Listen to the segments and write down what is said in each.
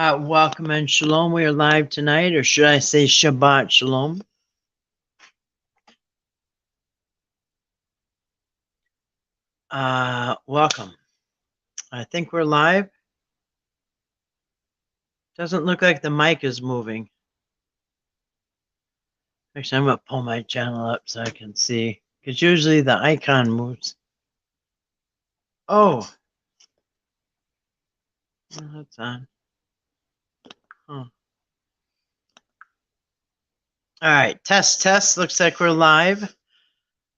Welcome and shalom. We are live tonight, or should I say Shabbat shalom? Welcome. I think we're live. Doesn't look like the mic is moving. Actually, I'm going to pull my channel up so I can see, because usually the icon moves. Oh, that's on. Huh. All right, test. Looks like we're live.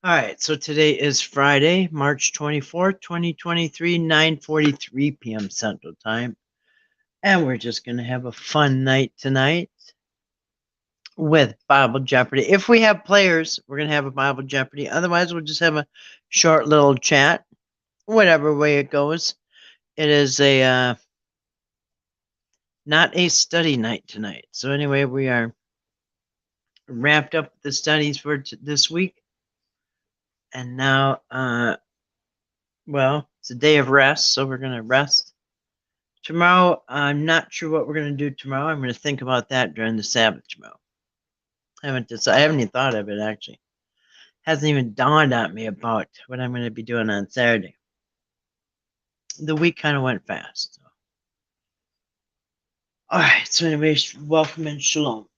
All right, so today is Friday, March 24th, 2023, 9:43 p.m. Central Time. And we're just going to have a fun night tonight with Bible Jeopardy. If we have players, we're going to have a Bible Jeopardy. Otherwise, we'll just have a short little chat, whatever way it goes. It is a not a study night tonight. So anyway, we are wrapped up the studies for this week. And now, well, it's a day of rest, so we're going to rest. Tomorrow, I'm not sure what we're going to do tomorrow. I'm going to think about that during the Sabbath tomorrow. I haven't even thought of it, actually. Hasn't even dawned on me about what I'm going to be doing on Saturday. The week kind of went fast. So. All right. So anyways, welcome and shalom.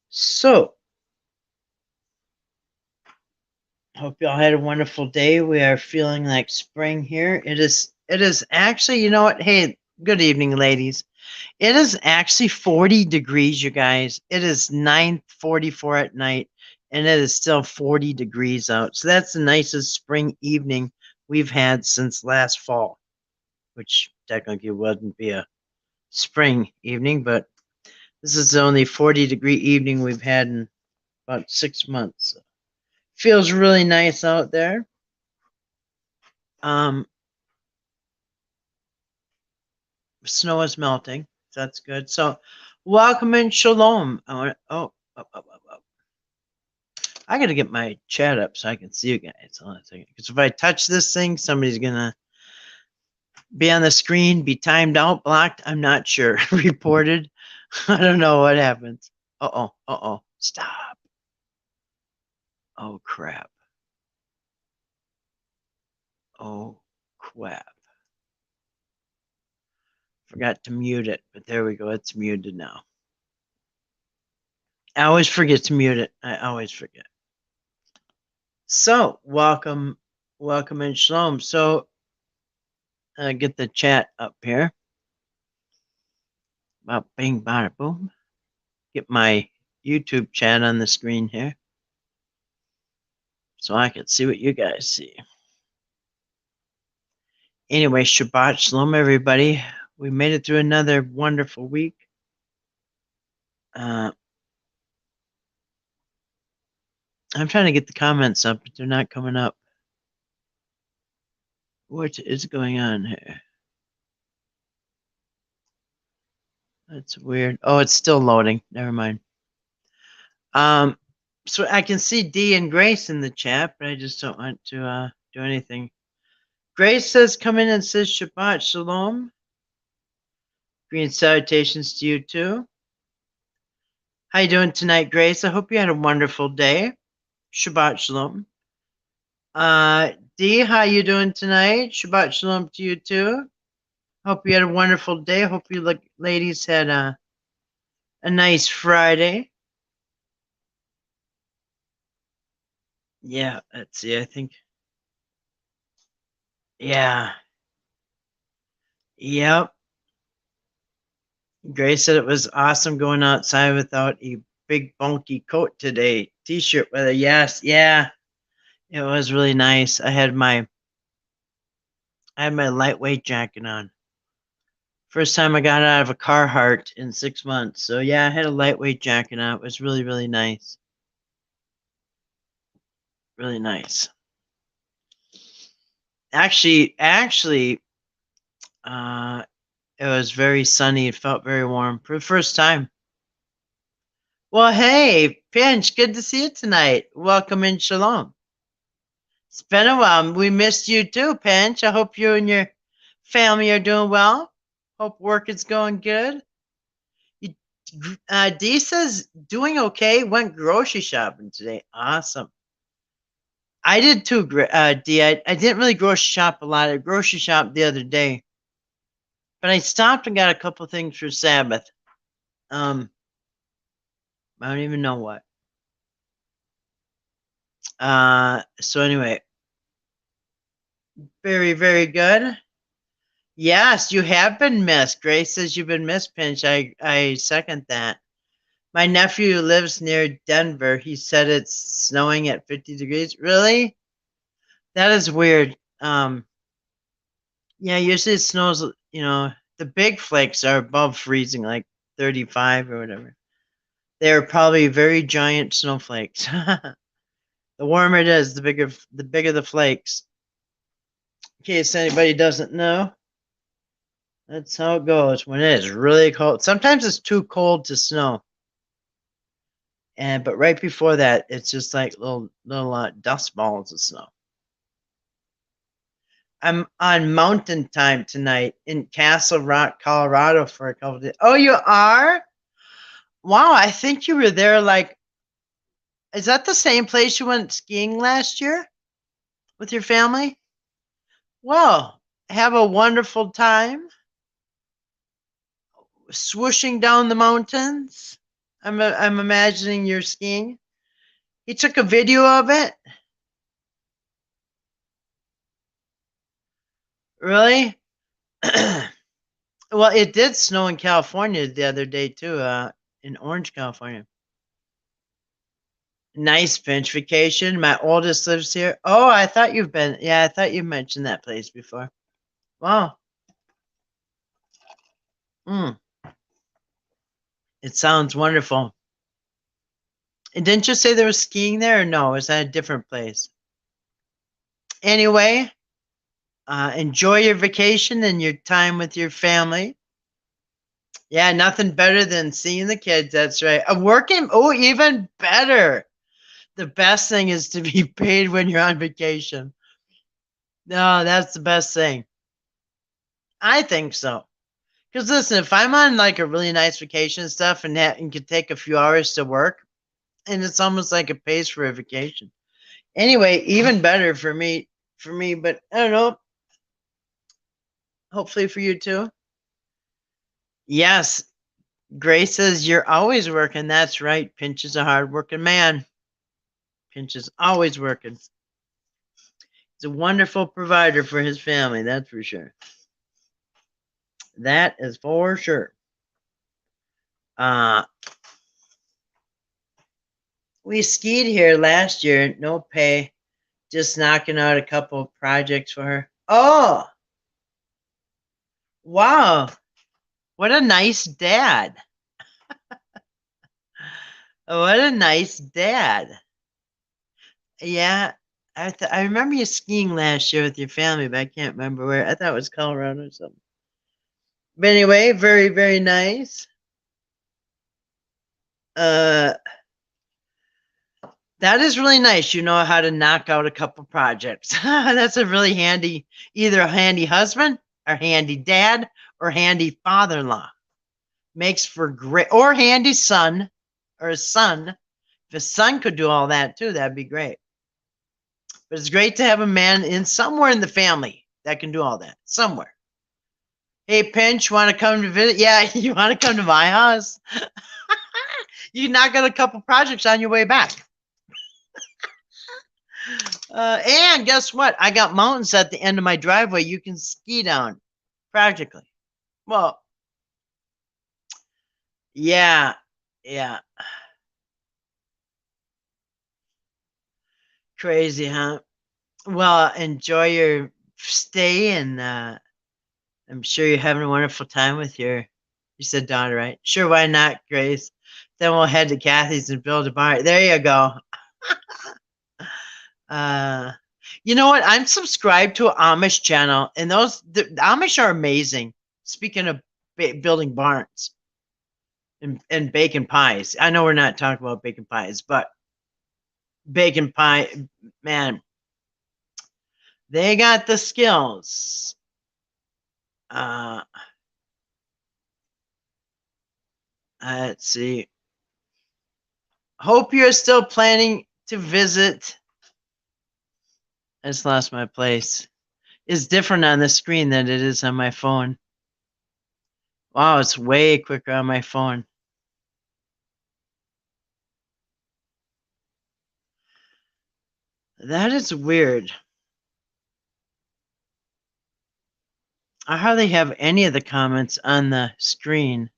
So hope y'all had a wonderful day. We are feeling like spring here. It is actually, you know what? Hey, good evening, ladies. It is actually 40 degrees, you guys. It is 9:44 at night, and it is still 40 degrees out. So that's the nicest spring evening we've had since last fall, which technically wouldn't be a spring evening, but this is the only 40-degree evening we've had in about 6 months. So feels really nice out there. Snow is melting. So that's good. So welcome and shalom. I got to get my chat up so I can see you guys. Hold on a second. Because if I touch this thing, somebody's going to be on the screen, be timed out, blocked. I'm not sure. Reported. I don't know what happens. Uh-oh. Stop. Oh, crap. Oh, crap. Forgot to mute it, but there we go. It's muted now. I always forget to mute it. I always forget. So, welcome and shalom. So, get the chat up here. About bing, bada, boom. Get my YouTube chat on the screen here so I can see what you guys see. Anyway, Shabbat Shalom, everybody. We made it through another wonderful week. I'm trying to get the comments up, but they're not coming up. What is going on here? That's weird. Oh, it's still loading. Never mind. So I can see D and Grace in the chat, but I just don't want to do anything. Grace says, come in and says Shabbat Shalom. Green salutations to you too. How you doing tonight, Grace? I hope you had a wonderful day. Shabbat Shalom. D, how you doing tonight? Shabbat Shalom to you too. Hope you had a wonderful day. Hope you ladies had a nice Friday. Yeah, let's see. I think. Yeah. Yep. Grace said it was awesome going outside without a big bulky coat today. T-shirt weather. Yes. Yeah. It was really nice. I had my lightweight jacket on. First time I got out of a Carhartt in 6 months. So yeah, I had a lightweight jacket on. It was really, really nice. Really nice. Actually, it was very sunny. It felt very warm for the first time. Well, hey, Pinch, good to see you tonight. Welcome in Shalom. It's been a while. We missed you too, Pinch. I hope you and your Family are doing well. Hope work is going good. Dee says doing okay. Went grocery shopping today. Awesome. I did too, Dee. I didn't really grocery shop a lot. I grocery shopped the other day, but I stopped and got a couple things for Sabbath. I don't even know what. So anyway, very, very good. Yes, you have been missed. Grace says you've been missed, Pinch. I second that. My nephew lives near Denver. He said it's snowing at 50 degrees. Really? That is weird. Yeah, usually it snows, the big flakes are above freezing, like 35 or whatever. They're probably very giant snowflakes. The warmer it is, the bigger the flakes. In case anybody doesn't know, that's how it goes when it is really cold. Sometimes it's too cold to snow. But right before that, it's just like little dust balls of snow. I'm on mountain time tonight in Castle Rock, Colorado for a couple of days. Oh, you are? Wow, I think you were there is that the same place you went skiing last year with your family? Well, have a wonderful time swooshing down the mountains. I'm imagining you're skiing. He took a video of it. Really? Well, it did snow in California the other day too, in Orange, California. Nice bench vacation. My oldest lives here. Oh, I thought you've been. Yeah, I thought you mentioned that place before. Wow. It sounds wonderful. And didn't you say there was skiing there, or no? Is that a different place? Anyway, enjoy your vacation and your time with your family. Yeah, nothing better than seeing the kids. That's right. Working. Oh, even better. The best thing is to be paid when you're on vacation. No, that's the best thing. I think so. Because listen, if I'm on like a really nice vacation and stuff and could take a few hours to work, and it's almost like it pays for a vacation. Anyway, even better for me, but I don't know. Hopefully for you too. Yes, Grace says you're always working. That's right. Pinch is a hard-working man. Pinch is always working. He's a wonderful provider for his family. That's for sure. That is for sure. We skied here last year, no pay, just knocking out a couple of projects for her. Oh, wow. What a nice dad. What a nice dad. Yeah, I remember you skiing last year with your family, but I can't remember where. I thought it was Colorado or something. But anyway, very, very nice. That is really nice. You know how to knock out a couple projects. That's a really handy, either a handy husband or handy dad or handy father-in-law. Makes for great, or handy son or a son. If a son could do all that too, that'd be great. But it's great to have a man in somewhere in the family that can do all that. Somewhere. Hey, Pinch, want to come to visit? Yeah, you want to come to my house? You can knock out a couple projects on your way back. And guess what? I got mountains at the end of my driveway you can ski down practically. Well, yeah. Crazy, huh? Well, enjoy your stay, and I'm sure you're having a wonderful time with you said daughter, right? Sure, why not, Grace? Then we'll head to Kathy's and build a bar. There you go. You know what? I'm subscribed to an Amish channel, and the Amish are amazing. Speaking of building barns and baking pies, I know we're not talking about baking pies, but baking pie, man, they got the skills. Let's see. Hope you're still planning to visit. I just lost my place. It's different on the screen than it is on my phone. Wow, it's way quicker on my phone. That is weird. I hardly have any of the comments on the screen.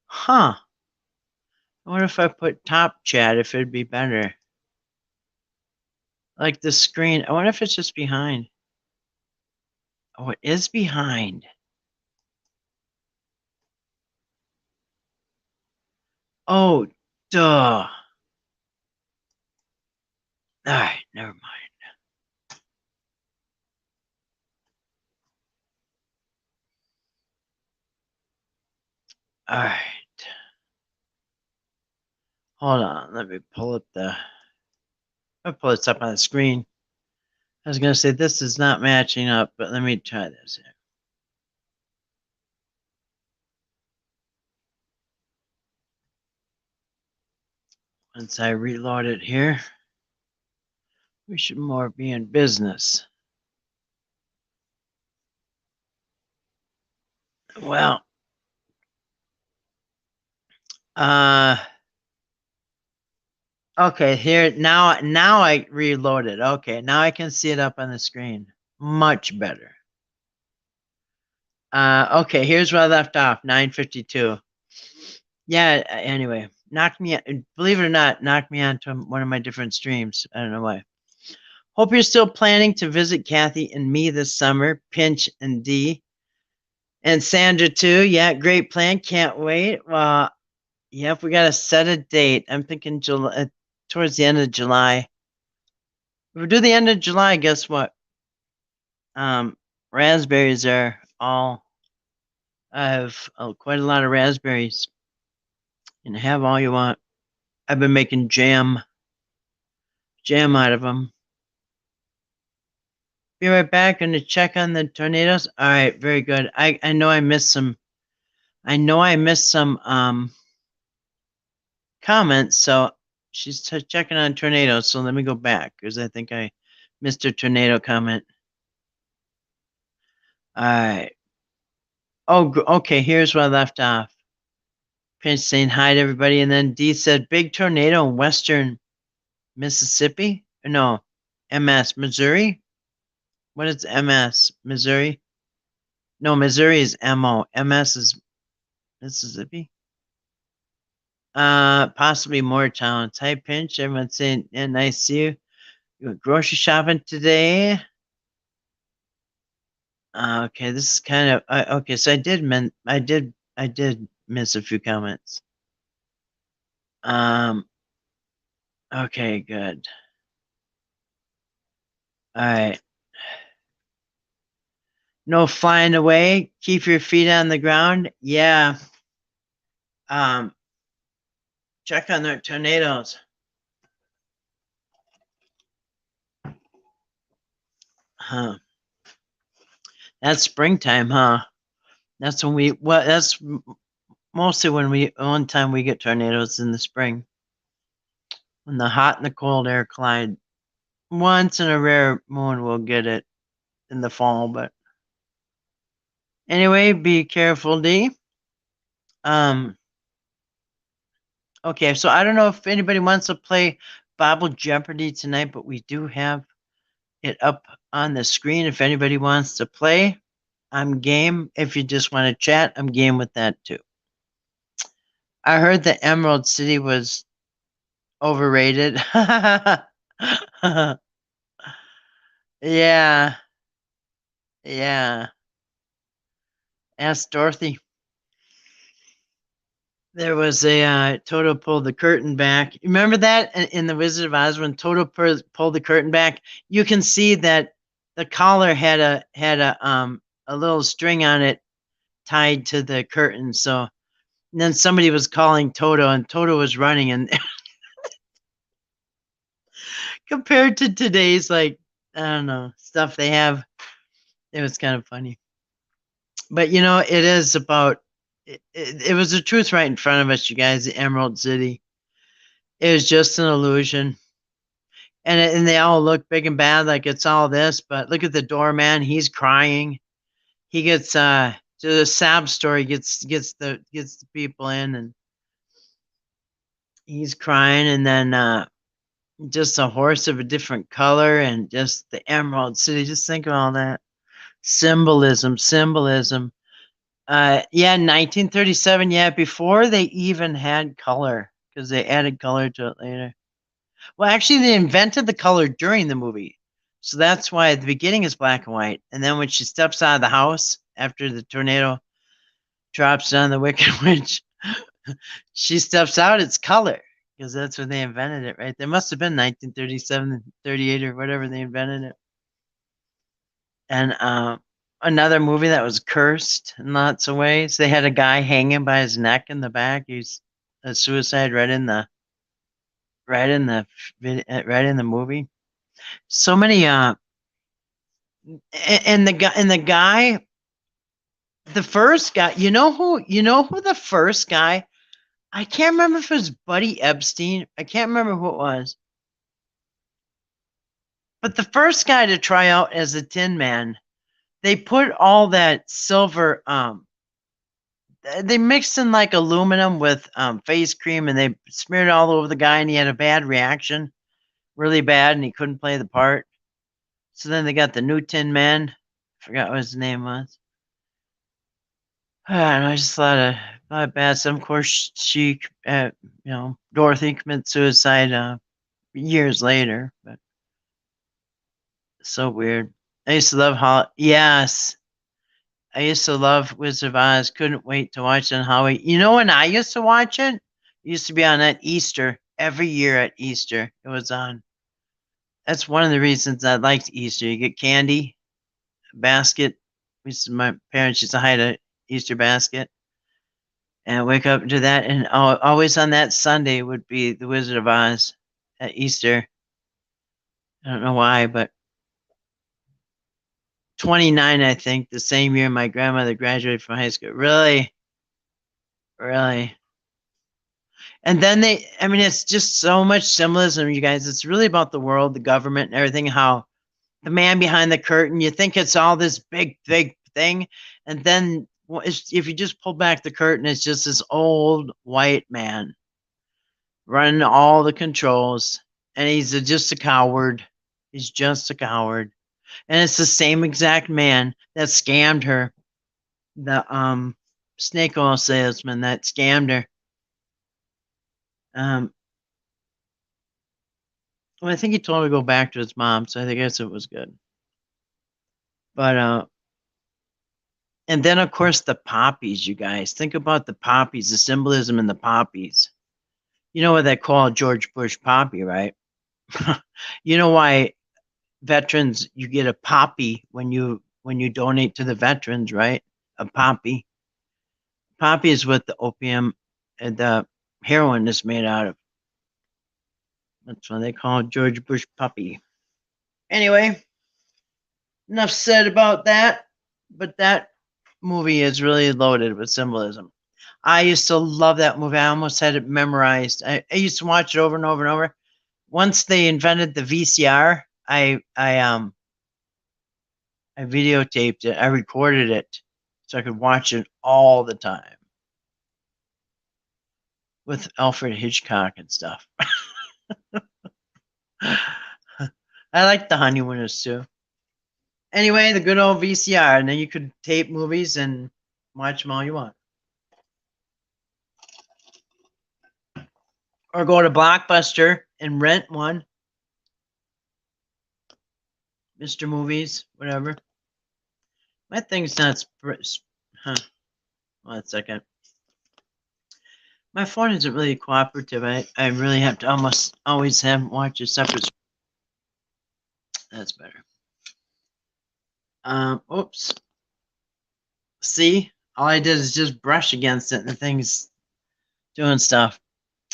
Huh. I wonder if I put top chat, if it'd be better. Like the screen. I wonder if it's just behind. Oh, it is behind. Oh, duh. Alright, never mind. Alright. Hold on. Let me pull up I'll pull this up on the screen. I was going to say this is not matching up, but let me try this here. Once I reload it here, we should more be in business. Well, okay, here now I reloaded. Okay, now I can see it up on the screen. Much better. Okay, here's where I left off, 9:52. Yeah, anyway, believe it or not, knocked me onto one of my different streams. I don't know why. Hope you're still planning to visit Kathy and me this summer, Pinch and Dee. And Sandra too. Yeah, great plan. Can't wait. Well, yep, we got to set a date. I'm thinking July, towards the end of July. If we do the end of July, guess what? Raspberries are all. I have quite a lot of raspberries. You can have all you want. I've been making jam out of them. Be right back. Going to check on the tornadoes. All right, very good. I know I missed some. I know I missed some comments. So she's checking on tornadoes. So let me go back because I think I missed a tornado comment. All right. Oh, okay. Here's where I left off. Prince saying hi to everybody, and then Dee said, "Big tornado in western Mississippi? No, MS Missouri. What is MS Missouri? No, Missouri is MO. MS is Mississippi. Possibly more towns. Hi, Pinch. Everyone's saying, yeah, nice to see you. You went grocery shopping today? Okay, this is kind of okay. So I did miss a few comments. Okay, good. All right. No flying away. Keep your feet on the ground. Yeah. Check on their tornadoes. Huh. That's springtime, huh? That's when that's mostly one time we get tornadoes in the spring. When the hot and the cold air collide. Once in a rare moon we'll get it in the fall, but anyway, be careful, Dee. Okay, so I don't know if anybody wants to play Bible Jeopardy tonight, but we do have it up on the screen. If anybody wants to play, I'm game. If you just want to chat, I'm game with that too. I heard the Emerald City was overrated. Yeah. Yeah. Ask Dorothy. There was a Toto pulled the curtain back. Remember that in the Wizard of Oz when Toto pulled the curtain back? You can see that the collar had a little string on it tied to the curtain. So then somebody was calling Toto, and Toto was running. And compared to today's, like, I don't know, stuff they have, It was kind of funny. But, you know, it is about, it was the truth right in front of us, you guys, the Emerald City. It was just an illusion. And they all look big and bad, like it's all this. But look at the doorman; he's crying. He gets to the Sab story gets the people in, and he's crying. And then just a horse of a different color, and just the Emerald City. Just think of all that symbolism. Yeah, 1937. Yeah, before they even had color, because they added color to it later. Well, actually, they invented the color during the movie. So that's why at the beginning is black and white. And then when she steps out of the house after the tornado drops on the Wicked Witch, she steps out, it's color. Because that's when they invented it, right? There must have been 1937, 38, or whatever they invented it. And another movie that was cursed in lots of ways. They had a guy hanging by his neck in the back. He's a suicide right in the movie. So many and the guy, the first guy, you know who the first guy, I can't remember if it was Buddy Epstein, I can't remember who it was, but the first guy to try out as a Tin Man, they put all that silver, they mixed in like aluminum with face cream, and they smeared it all over the guy, and he had a bad reaction, really bad, and he couldn't play the part. So then they got the new Tin Man, forgot what his name was. And I just thought bad. Some, of course, she, Dorothy committed suicide years later, but so weird. I used to love Yes, I used to love Wizard of Oz. Couldn't wait to watch it on Halloween. You know when I used to watch it? It used to be on at Easter. Every year at Easter, it was on. That's one of the reasons I liked Easter. You get candy, basket. My parents used to hide a Easter basket and wake up to that. And always on that Sunday would be the Wizard of Oz at Easter. I don't know why, but 29, I think, the same year my grandmother graduated from high school. Really? Really? And then it's just so much symbolism, you guys. It's really about the world, the government, and everything, how the man behind the curtain, you think it's all this big, big thing. And then if you just pull back the curtain, it's just this old white man running all the controls. And he's just a coward. He's just a coward. And it's the same exact man that scammed her. The snake oil salesman that scammed her. Well, I think he told her to go back to his mom, so I guess it was good. But and then of course the poppies, you guys. Think about the poppies, the symbolism in the poppies. You know what they call George Bush poppy, right? You know why veterans, you get a poppy when you donate to the veterans, right? A poppy. Poppy is what the opium and the heroin is made out of. That's why they call it George Bush puppy. Anyway, enough said about that. But that movie is really loaded with symbolism. I used to love that movie. I almost had it memorized. I used to watch it over and over and over. Once they invented the VCR, I videotaped it. I recorded it so I could watch it all the time with Alfred Hitchcock and stuff. I like the Honeymooners too. Anyway, the good old VCR, and then you could tape movies and watch them all you want. Or go to Blockbuster and rent one. Mr. Movies, whatever. My thing's not... Huh. 1 second. My phone isn't really cooperative. I really have to almost always watch a separate... That's better. Oops. See? All I did is just brush against it and the thing's doing stuff.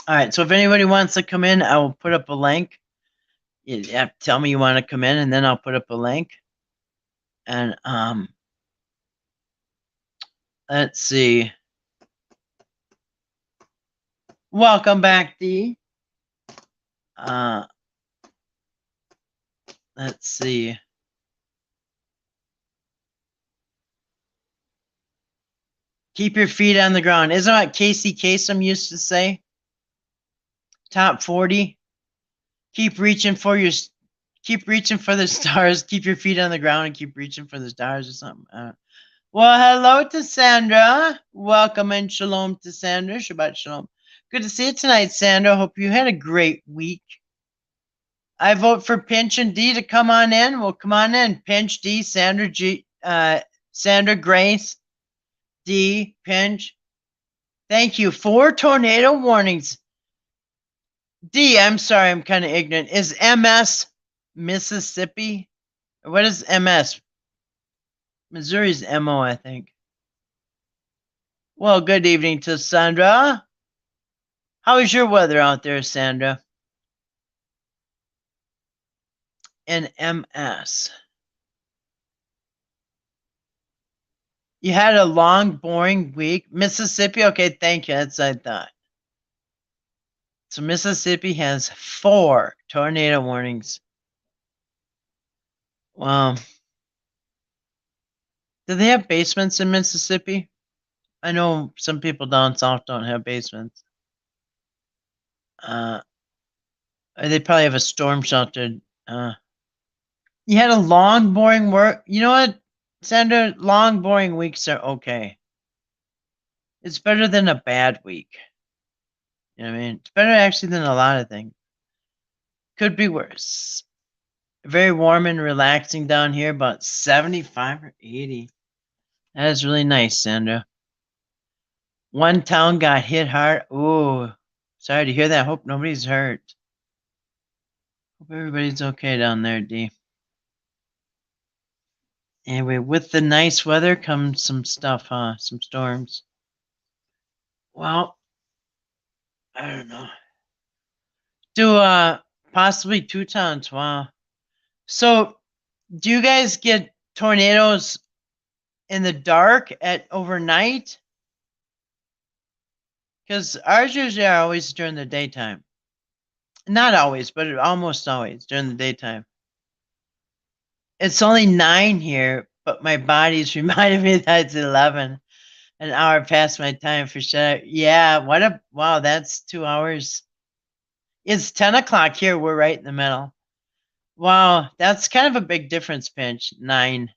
All right, so if anybody wants to come in, I will put up a link. You have to tell me you want to come in, and then I'll put up a link. And let's see. Welcome back, Dee. Let's see. Keep your feet on the ground. Isn't that what Casey Kasem used to say? Top 40. Keep reaching for the stars. Keep your feet on the ground and keep reaching for the stars or something. Well, hello to Sandra. Welcome and shalom to Sandra. Shabbat shalom. Good to see you tonight, Sandra. Hope you had a great week. I vote for Pinch and D to come on in. Well, come on in. Pinch, D, Sandra, Sandra, Grace, D, Pinch. Thank you. 4 tornado warnings. D, I'm sorry, I'm kind of ignorant. Is MS Mississippi? What is MS? Missouri's MO, I think. Well, good evening to Sandra. How is your weather out there, Sandra? And MS. You had a long, boring week. Mississippi? Okay, thank you. That's what I thought. So Mississippi has 4 tornado warnings. Wow. Do they have basements in Mississippi? I know some people down south don't have basements. They probably have a storm shelter. You had a long, boring work. You know what, Sandra? Long, boring weeks are okay. It's better than a bad week. You know what I mean? It's better actually than a lot of things. Could be worse. Very warm and relaxing down here, about 75 or 80. That is really nice, Sandra. One town got hit hard. Ooh, sorry to hear that. Hope nobody's hurt. Hope everybody's okay down there, D. Anyway, with the nice weather comes some stuff, huh? Some storms. Well, I don't know. Do possibly 2 towns. Wow. So, do you guys get tornadoes in the dark at overnight? Because ours usually are always during the daytime. Not always, but almost always during the daytime. It's only 9 here, but my body's reminded me that it's 11. An hour past my time for sure. Yeah, wow, that's 2 hours. It's 10 o'clock here. We're right in the middle. Wow, that's kind of a big difference, Pinch. 9.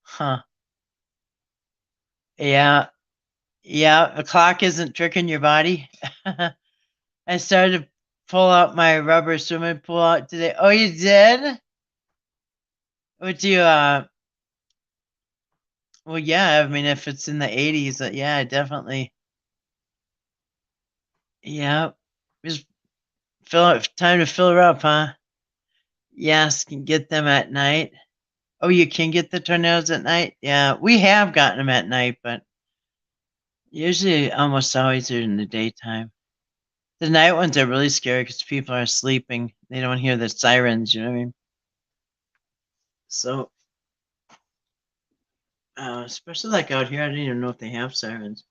Huh. Yeah. Yeah, the clock isn't tricking your body. I started to pull out my rubber swimming pool out today. Oh, you did? Would you, well, yeah, I mean, if it's in the 80s, yeah, definitely. Yeah. Just time to fill her up, huh? Yes, can get them at night. Oh, you can get the tornadoes at night? Yeah, we have gotten them at night, but usually almost always they're in the daytime. The night ones are really scary because people are sleeping. They don't hear the sirens, you know what I mean? So, especially like out here, I don't even know if they have sirens.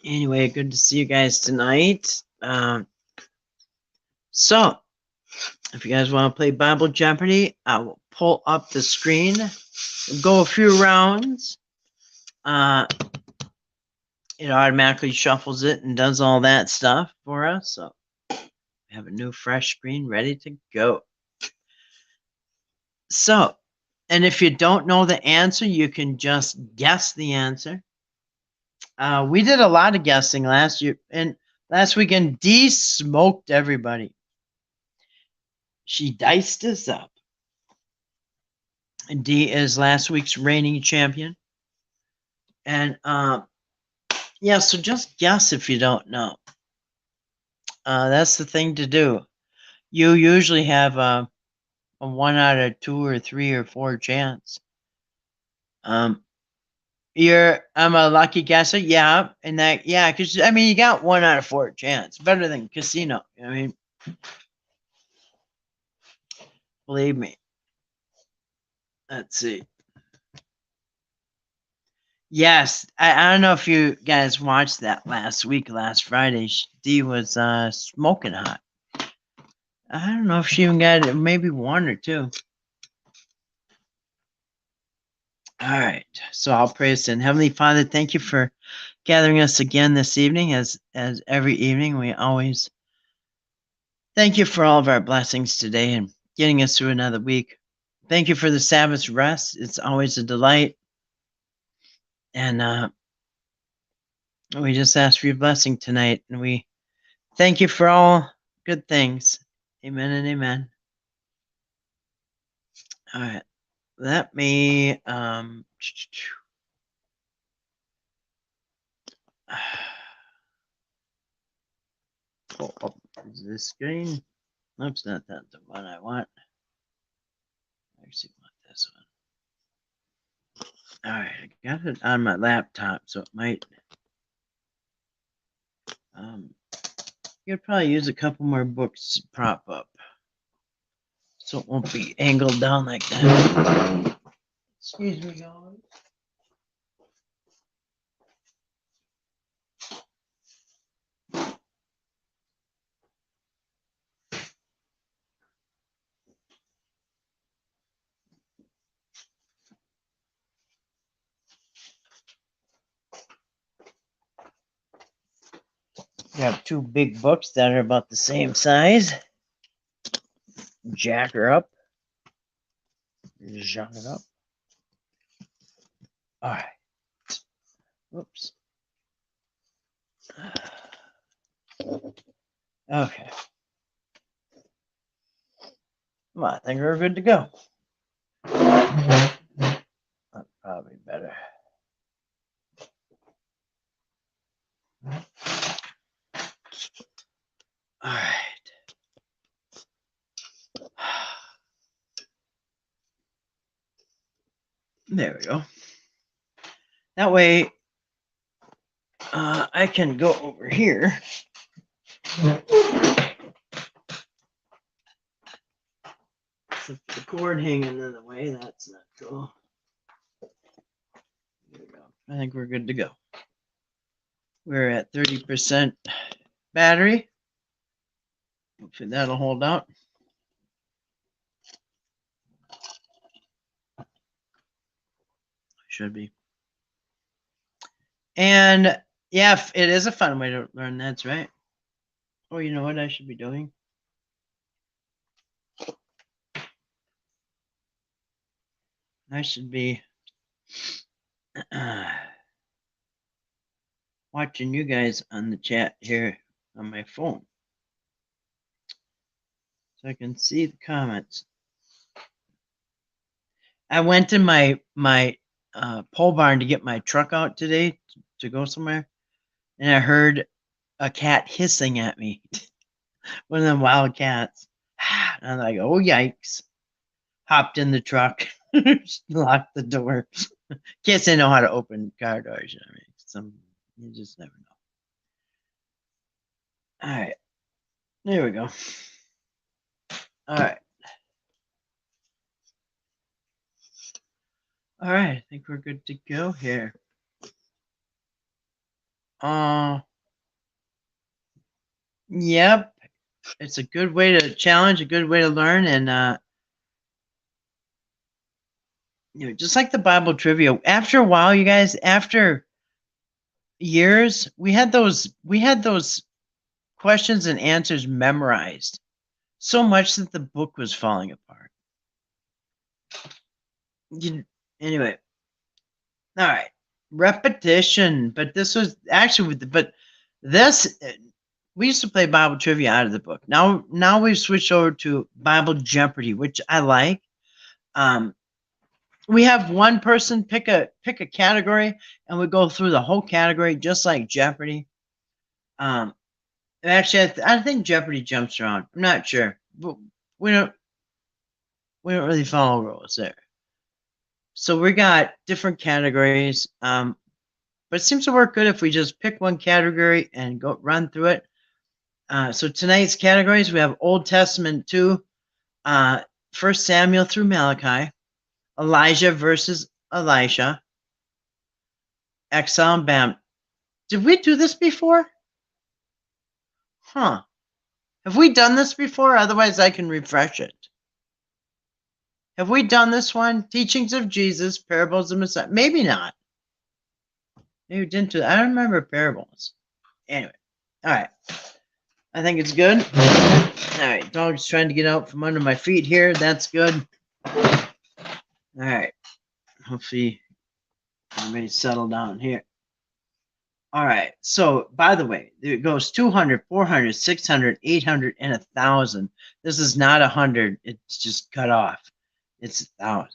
Anyway, good to see you guys tonight. So, if you guys want to play Bible Jeopardy, I will pull up the screen, go a few rounds. It automatically shuffles it and does all that stuff for us. So we have a new fresh screen ready to go. So, and if you don't know the answer, you can just guess the answer. We did a lot of guessing last year, and last weekend Dee smoked everybody. She diced us up. And Dee is last week's reigning champion. And yeah, so just guess if you don't know. That's the thing to do. You usually have a 1 out of 2 or 3 or 4 chance. I'm a lucky guesser. Yeah. And that, yeah, because I mean, you got 1 out of 4 chance. Better than casino. I mean, believe me. Let's see. Yes. I don't know if you guys watched that last Friday. She was smoking hot. I don't know if she even got maybe 1 or 2. All right. So I'll pray us in. Heavenly Father, thank you for gathering us again this evening. As every evening, we always thank you for all of our blessings today and getting us through another week. Thank you for the Sabbath rest. It's always a delight. And we just ask for your blessing tonight. And we thank you for all good things. Amen and amen. All right. Let me pull up this screen. Oops, not that the one I want. I actually want this one. All right, I got it on my laptop, so it might. You'd probably use a couple more books to prop up, so it won't be angled down like that. Excuse me, guys. You have 2 big books that are about the same size. Jack her up. Jack it up. All right. Whoops. Okay. Well, I think we're good to go. That's probably better. All right. There we go. That way, I can go over here. The cord hanging in the way, that's not cool. There we go. I think we're good to go. We're at 30% battery. Hopefully that'll hold out. Should be. And yeah, it is a fun way to learn. That's right. Oh, you know what I should be doing? I should be watching you guys on the chat here on my phone, so I can see the comments. I went to my pole barn to get my truck out today to go somewhere, and I heard a cat hissing at me. One of them wild cats. And I'm like, oh yikes! Hopped in the truck, locked the door. Kids they know how to open car doors. You know what I mean, you just never know. All right, there we go. All right. All right, I think we're good to go here. Yep. It's a good way to challenge, a good way to learn, and you know, just like the Bible trivia. After a while, you guys, after years, we had those questions and answers memorized so much that the book was falling apart. Anyway, all right, repetition. But this was actually this we used to play Bible trivia out of the book. Now we've switched over to Bible Jeopardy, which I like. We have one person pick a category, and we go through the whole category just like Jeopardy. Actually, I think Jeopardy jumps around. I'm not sure, but we don't really follow rules there. So we got different categories, but it seems to work good if we just pick one category and go run through it. So tonight's categories, we have Old Testament 2, 1 Samuel through Malachi, Elijah versus Elisha, exile and Bam. Did we do this before? Huh. Have we done this before? Otherwise, I can refresh it. Have we done this one? Teachings of Jesus, parables of Messiah. Maybe not. Maybe we didn't do that. I don't remember parables. Anyway. All right. I think it's good. All right. Dog's trying to get out from under my feet here. That's good. All right. Hopefully everybody's settled down here. All right. So, by the way, it goes 200, 400, 600, 800, and 1,000. This is not 100. It's just cut off. It's 1,000.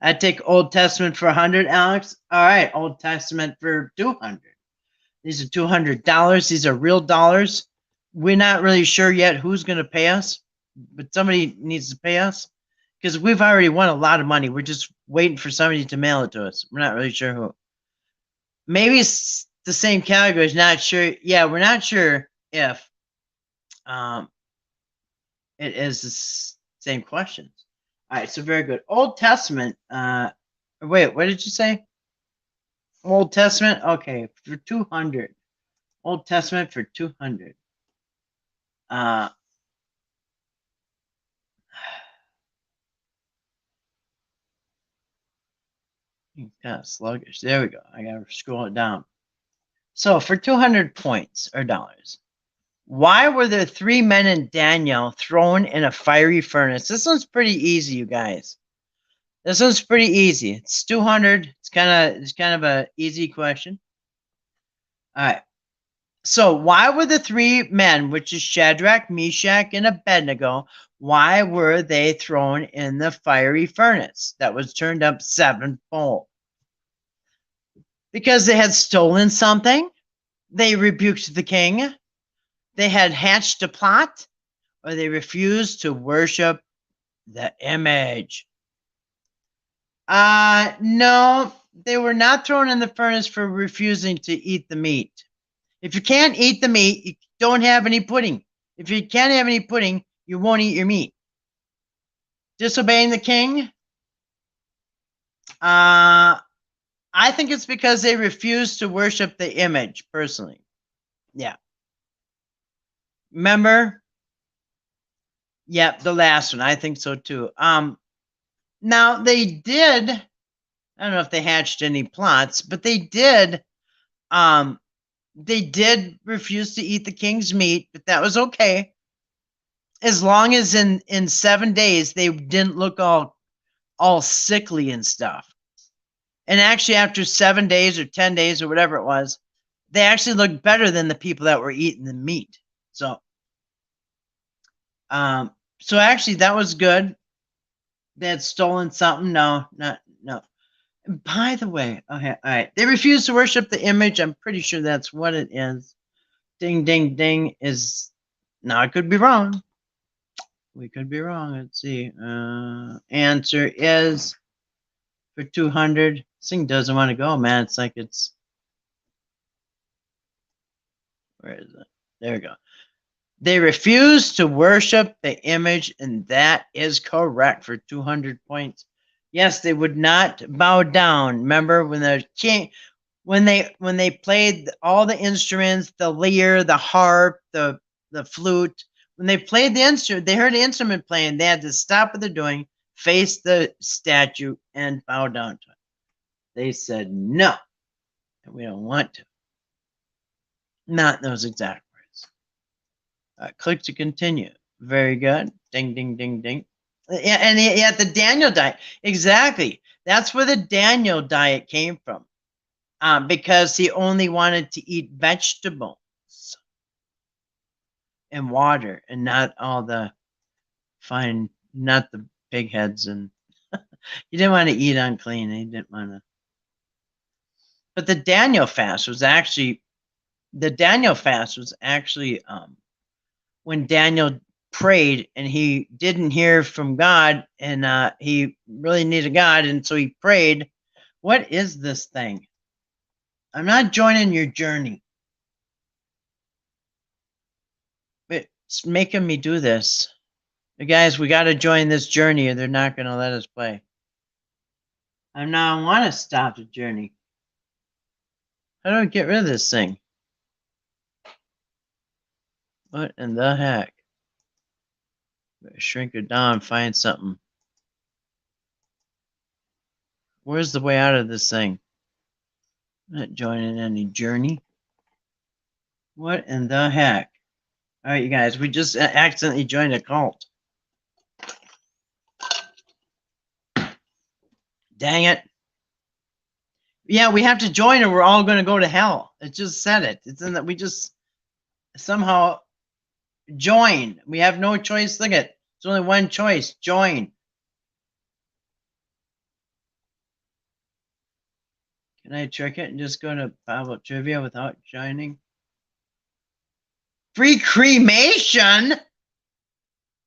I'd take Old Testament for 100, Alex. All right. Old Testament for 200. These are $200. These are real dollars. We're not really sure yet who's going to pay us, but somebody needs to pay us because we've already won a lot of money. We're just waiting for somebody to mail it to us. We're not really sure who. Maybe it's the same categories. Not sure. Yeah, we're not sure if it is the same questions. All right, so very good. Old Testament. Wait, what did you say? Old Testament. Okay, for 200. Old Testament for 200. Kind of sluggish. There we go. I gotta scroll it down. So for 200 points or dollars, why were there 3 men in Daniel thrown in a fiery furnace? This one's pretty easy, you guys. This one's pretty easy. It's 200. It's kind of a easy question. All right. So why were the 3 men, which is Shadrach, Meshach, and Abednego, why were they thrown in the fiery furnace that was turned up 7-fold? Because they had stolen something, they rebuked the king, they had hatched a plot, or they refused to worship the image. No, they were not thrown in the furnace for refusing to eat the meat. If you can't eat the meat, you don't have any pudding. If you can't have any pudding, you won't eat your meat. Disobeying the king? I think it's because they refused to worship the image, personally. Yeah. Remember? Yep, the last one. I think so too. Now they did, I don't know if they hatched any plots, but they did refuse to eat the king's meat, but that was okay. As long as in 7 days they didn't look all sickly and stuff. And actually after 7 days or 10 days or whatever it was, they actually looked better than the people that were eating the meat. So actually that was good. They had stolen something. No. And by the way, okay, all right. They refused to worship the image. I'm pretty sure that's what it is. Ding, ding, ding is, now I could be wrong. We could be wrong. Let's see. Answer is for 200. This thing doesn't want to go, man. It's like it's, where is it? There we go. They refused to worship the image, and that is correct for 200 points. Yes, they would not bow down. Remember when the king, when they played all the instruments, the lyre, the harp, the flute, when they played the instrument, they heard the instrument playing, they had to stop what they're doing, face the statue, and bow down to it. They said no, we don't want to. Not those exact words. Click to continue. Very good. Ding, ding, ding, ding. Yeah, and yet the Daniel diet. Exactly. That's where the Daniel diet came from. Because he only wanted to eat vegetables and water and not all the fine, not the pig heads. And he didn't want to eat unclean. He didn't want to. But the Daniel fast was actually when Daniel prayed and he didn't hear from God, and he really needed God, and so he prayed. What is this thing? I'm not joining your journey. It's making me do this. You guys, we got to join this journey or they're not going to let us play. I want to stop the journey. How do I get rid of this thing? What in the heck? Shrink it down, find something. Where's the way out of this thing? I'm not joining any journey. What in the heck? All right, you guys, we just accidentally joined a cult. Dang it. Yeah, we have to join or we're all going to go to hell. It just said it. It's in that we just somehow join. We have no choice. Look at it. There's only one choice. Join. Can I trick it and just go to Bible Trivia without joining? Free cremation?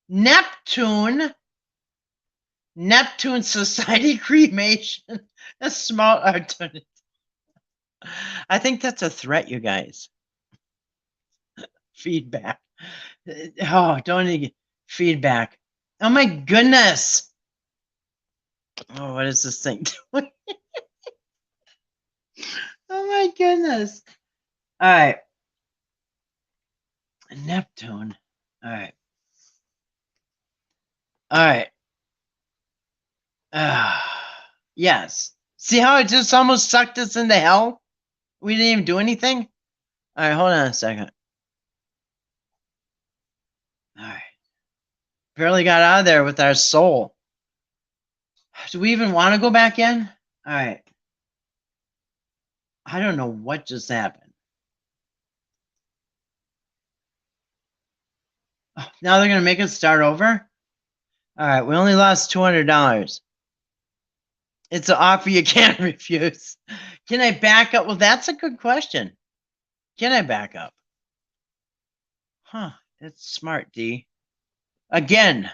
Neptune Society cremation. That's small alternative. I think that's a threat, you guys. Feedback. Oh, don't need feedback. Oh my goodness. Oh, what is this thing doing? Oh my goodness. All right. Neptune. All right. All right. Yes. See how it just almost sucked us into hell? We didn't even do anything? All right, hold on a second. All right. Barely got out of there with our soul. Do we even want to go back in? All right. I don't know what just happened. Oh, now they're going to make us start over? All right, we only lost $200. It's an offer you can't refuse. Can I back up? Well, that's a good question. Can I back up? Huh, that's smart, D. Again.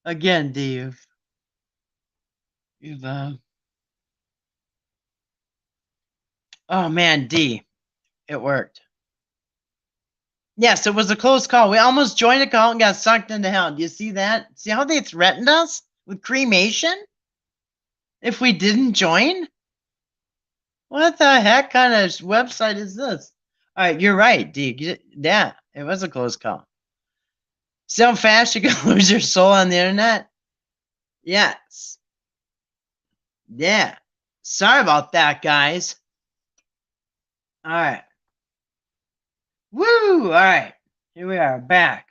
Again, D, you've oh man, D, it worked. Yes, it was a close call. We almost joined a call and got sucked into hell. Do you see that? See how they threatened us with cremation if we didn't join? What the heck kind of website is this? All right, you're right, D. Yeah, it was a close call. See how fast you can lose your soul on the internet? Yes. Yeah. Sorry about that, guys. All right. Woo! All right. Here we are, back.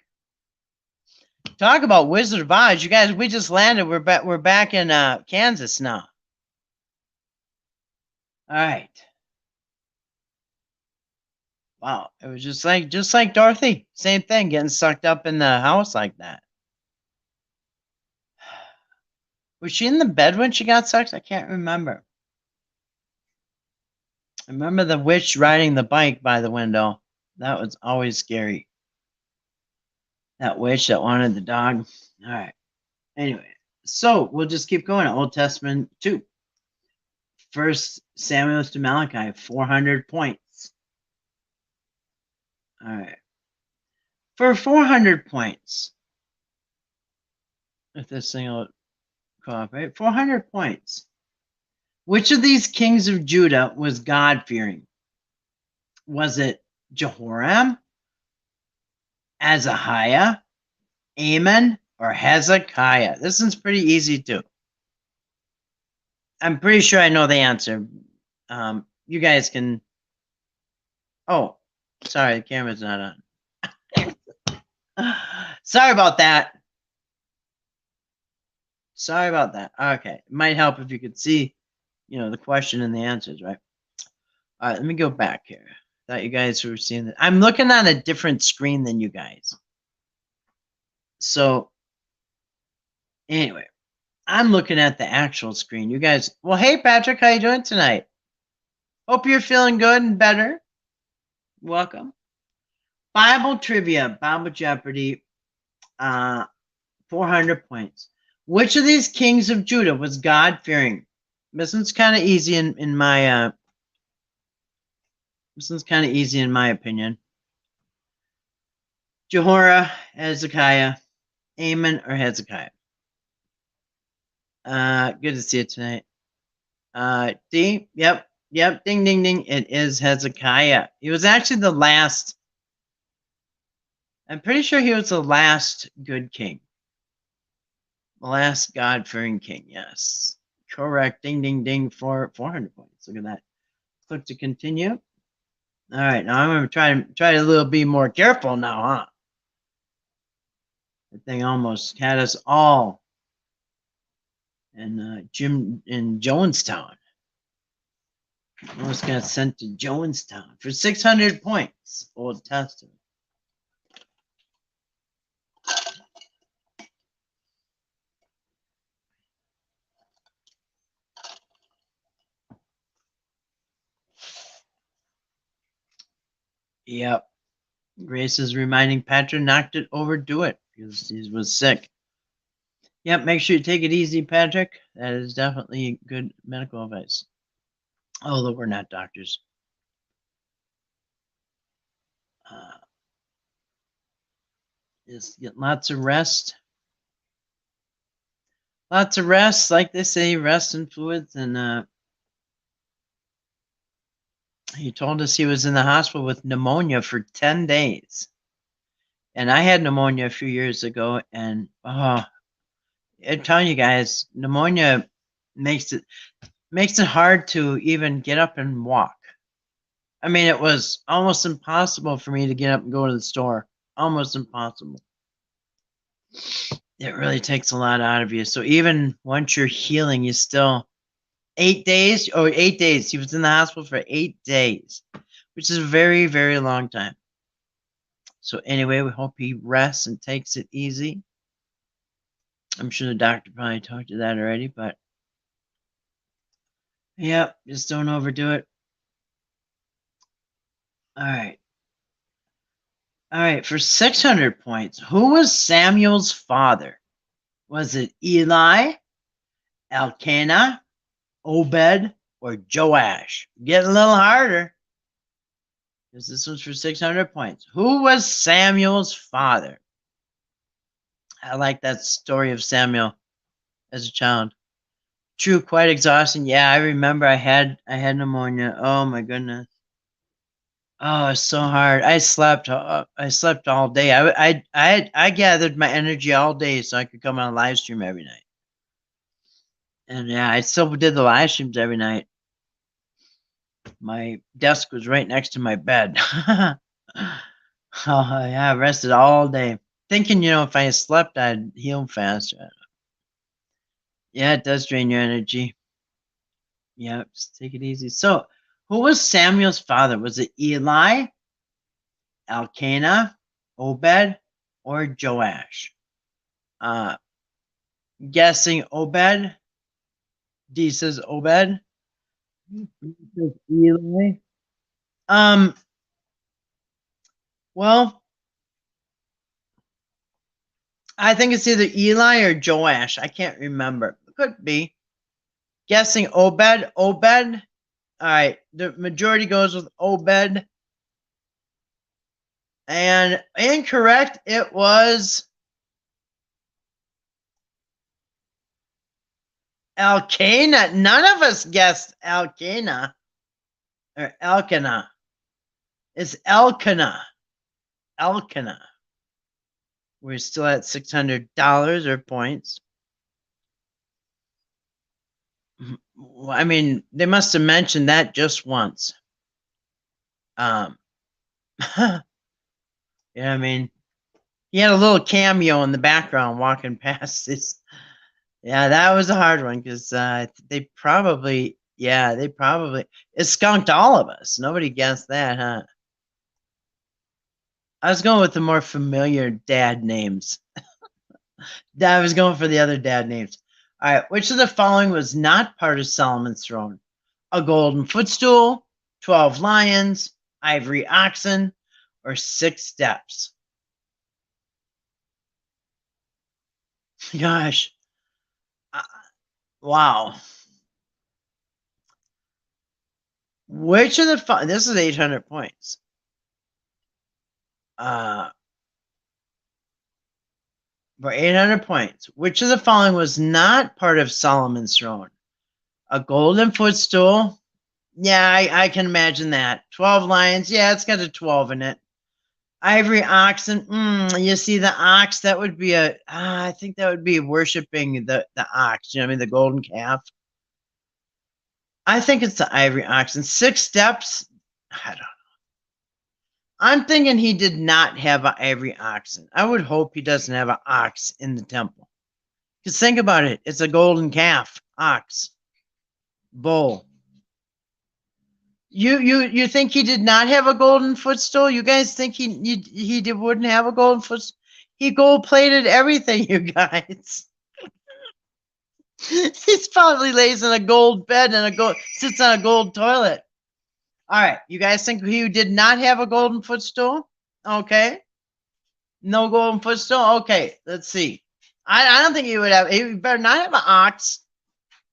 Talk about Wizard of Oz. You guys, we just landed. We're back in Kansas now. All right. Wow. It was just like Dorothy. Same thing, getting sucked up in the house like that. Was she in the bed when she got sucked? I can't remember. I remember the witch riding the bike by the window. That was always scary. That witch that wanted the dog. All right. Anyway, so we'll just keep going. Old Testament 2. First Samuel to Malachi, 400 points. All right. For 400 points, if this thing will cooperate, 400 points. Which of these kings of Judah was God-fearing? Was it Jehoram, Azahiah, Amon, or Hezekiah? This one's pretty easy too. I'm pretty sure I know the answer. You guys can. Oh, sorry, the camera's not on. Sorry about that. Sorry about that. Okay, it might help if you could see, the question and the answers, right? All right, let me go back here. Thought you guys were seeing that. I'm looking on a different screen than you guys. So, anyway, I'm looking at the actual screen. You guys, well, hey, Patrick, how you doing tonight? Hope you're feeling good and better. Welcome. Bible trivia, Bible Jeopardy, 400 points. Which of these kings of Judah was God-fearing? This one's kind of easy in my opinion. Jehoram, Hezekiah, Amon, or Hezekiah? Good to see you tonight. D, yep, ding, ding, ding. It is Hezekiah. He was actually the last. I'm pretty sure he was the last good king. The last God-fearing king, yes. Correct. Ding, ding, ding for 400 points. Look at that. Click to continue. All right, now I'm going to try a little be more careful now, huh? The thing almost had us all in Jonestown. Almost got sent to Jonestown for 600 points. Old Testament. Yep. Grace is reminding Patrick not to overdo it because he was sick. Yep, make sure you take it easy, Patrick. That is definitely good medical advice. Although we're not doctors. Just get lots of rest. Lots of rest, like they say, rest and fluids. And he told us he was in the hospital with pneumonia for 10 days. And I had pneumonia a few years ago, and I'm telling you guys, pneumonia makes it hard to even get up and walk. I mean, it was almost impossible for me to get up and go to the store. Almost impossible. It really takes a lot out of you. So even once you're healing, you still 8 days. Oh, 8 days. He was in the hospital for 8 days, which is a very, very long time. So anyway, we hope he rests and takes it easy. I'm sure the doctor probably told you that already, but yeah, just don't overdo it. All right. All right, for 600 points, who was Samuel's father? Was it Eli, Elkanah, Obed, or Joash? Getting a little harder because this one's for 600 points. Who was Samuel's father? I like that story of Samuel as a child. True, quite exhausting. Yeah, I remember I had pneumonia. Oh my goodness. Oh, it's so hard. I slept all day. I gathered my energy all day so I could come on a live stream every night. And yeah, I still did the live streams every night. My desk was right next to my bed. Oh yeah, I rested all day. Thinking, if I slept, I'd heal faster. Yeah, it does drain your energy. Yeah, just take it easy. So, who was Samuel's father? Was it Eli, Elkanah, Obed, or Joash? Guessing Obed. D says Obed. Eli. Well, I think it's either Eli or Joash. I can't remember. It could be. Guessing Obed. Obed. All right. The majority goes with Obed. And incorrect. It was Elkanah. None of us guessed Elkanah. Or Elkanah. It's Elkanah. Elkanah. We're still at $600 or points. I mean, they must have mentioned that just once. Yeah, I mean, he had a little cameo in the background walking past this. Yeah, that was a hard one because they probably it skunked all of us. Nobody guessed that, huh? I was going with the more familiar dad names. I was going for the other dad names. All right, which of the following was not part of Solomon's throne? A golden footstool, 12 lions, ivory oxen, or 6 steps? Gosh. Wow. Which of the this is 800 points. For 800 points, which of the following was not part of Solomon's throne? A golden footstool? Yeah, I can imagine that. 12 lions? Yeah, it's got a 12 in it. Ivory oxen? You see the ox? That would be I think that would be worshiping the ox. You know what I mean? The golden calf. I think it's the ivory oxen. 6 steps? I don't know. I'm thinking he did not have an ivory oxen. I would hope he doesn't have an ox in the temple. Because think about it. It's a golden calf, ox, bull. You think he did not have a golden footstool? You guys think he wouldn't have a golden footstool? He gold plated everything, you guys. He's probably lays in a gold bed and sits on a gold toilet. All right, you guys think he did not have a golden footstool? Okay, no golden footstool. Okay, let's see. I don't think he would have. He better not have an ox.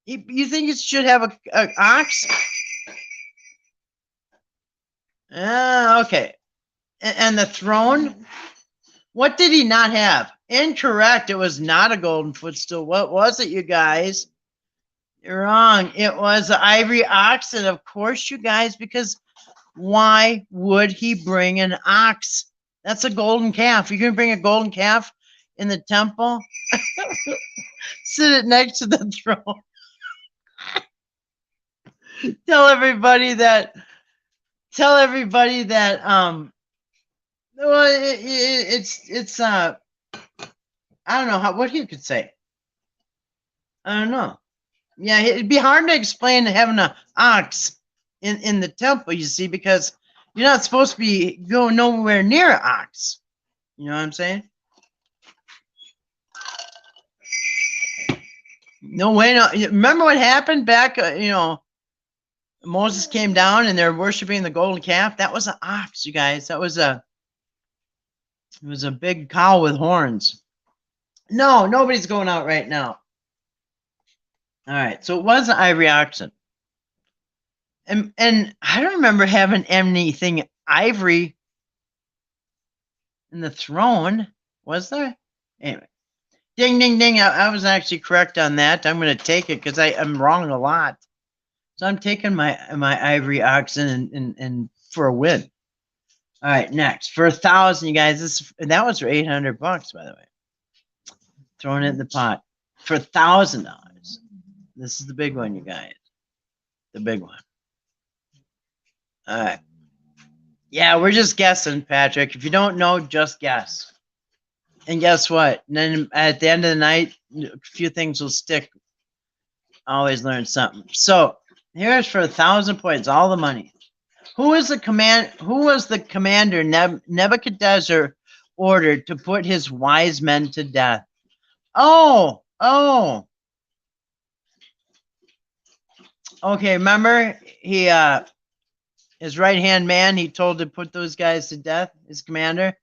You think he should have a ox? Okay. And the throne? What did he not have? Incorrect. It was not a golden footstool. What was it, you guys? You're wrong. It was the ivory oxen, of course, you guys, because why would he bring an ox? That's a golden calf. You're going to bring a golden calf in the temple? Sit it next to the throne. Tell everybody that well, it's I don't know what you could say. I don't know. Yeah, it'd be hard to explain having an ox in the temple, you see, because you're not supposed to be going nowhere near an ox. You know what I'm saying? No way. No. Remember what happened back? Moses came down and they're worshiping the golden calf. That was an ox, you guys. It was a big cow with horns. No, nobody's going out right now. All right, so it was an ivory oxen. And I don't remember having anything ivory in the throne. Was there? Anyway. Ding, ding, ding. I was actually correct on that. I'm going to take it because I'm wrong a lot. So I'm taking my ivory oxen and for a win. All right, next. For 1,000, you guys. That was for $800, by the way. Throwing it in the pot. For $1,000. This is the big one, you guys. The big one. All right. Yeah, we're just guessing, Patrick. If you don't know, just guess. And guess what? And then at the end of the night, a few things will stick. Always learn something. So here's for 1,000 points, all the money. Who was the commander Nebuchadnezzar ordered to put his wise men to death? Oh. Okay, remember he his right-hand man, he told to put those guys to death, his commander.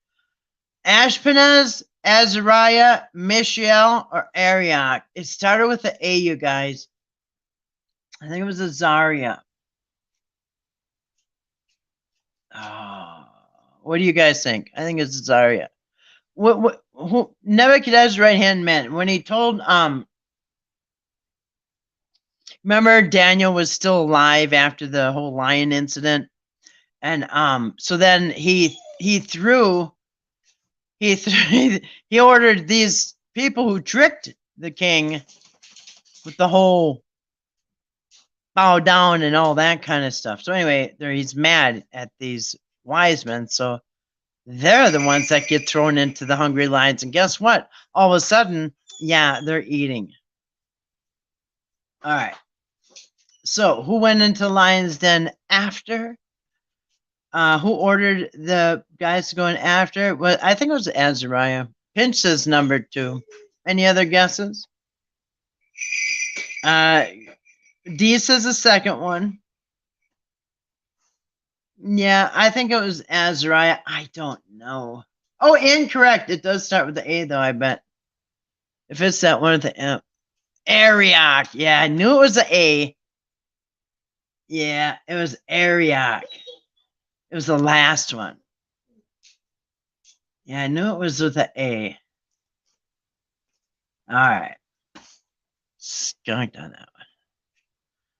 Ashpenaz, Azariah, Mishael, or Arioch. It started with the A, you guys. I think it was Azariah. Oh, what do you guys think? I think it's Azariah. Who Nebuchadnezzar's right-hand man, when he told remember Daniel was still alive after the whole lion incident, and so then he ordered these people who tricked the king with the whole bow down and all that kind of stuff. So anyway, he's mad at these wise men, so they're the ones that get thrown into the hungry lions. And guess what? All of a sudden, yeah, they're eating. All right. So who went into lion's den after? Who ordered the guys to go in after? Well, I think it was Azariah. Pinch says number 2. Any other guesses? D says the second one. Yeah, I think it was Azariah. I don't know. Oh, incorrect. It does start with the A, though, I bet. If it's that one with the M. Arioch. Yeah, I knew it was the A. Yeah, it was Arioch. It was the last one. Yeah, I knew it was with the A. All right. Skunked on that one.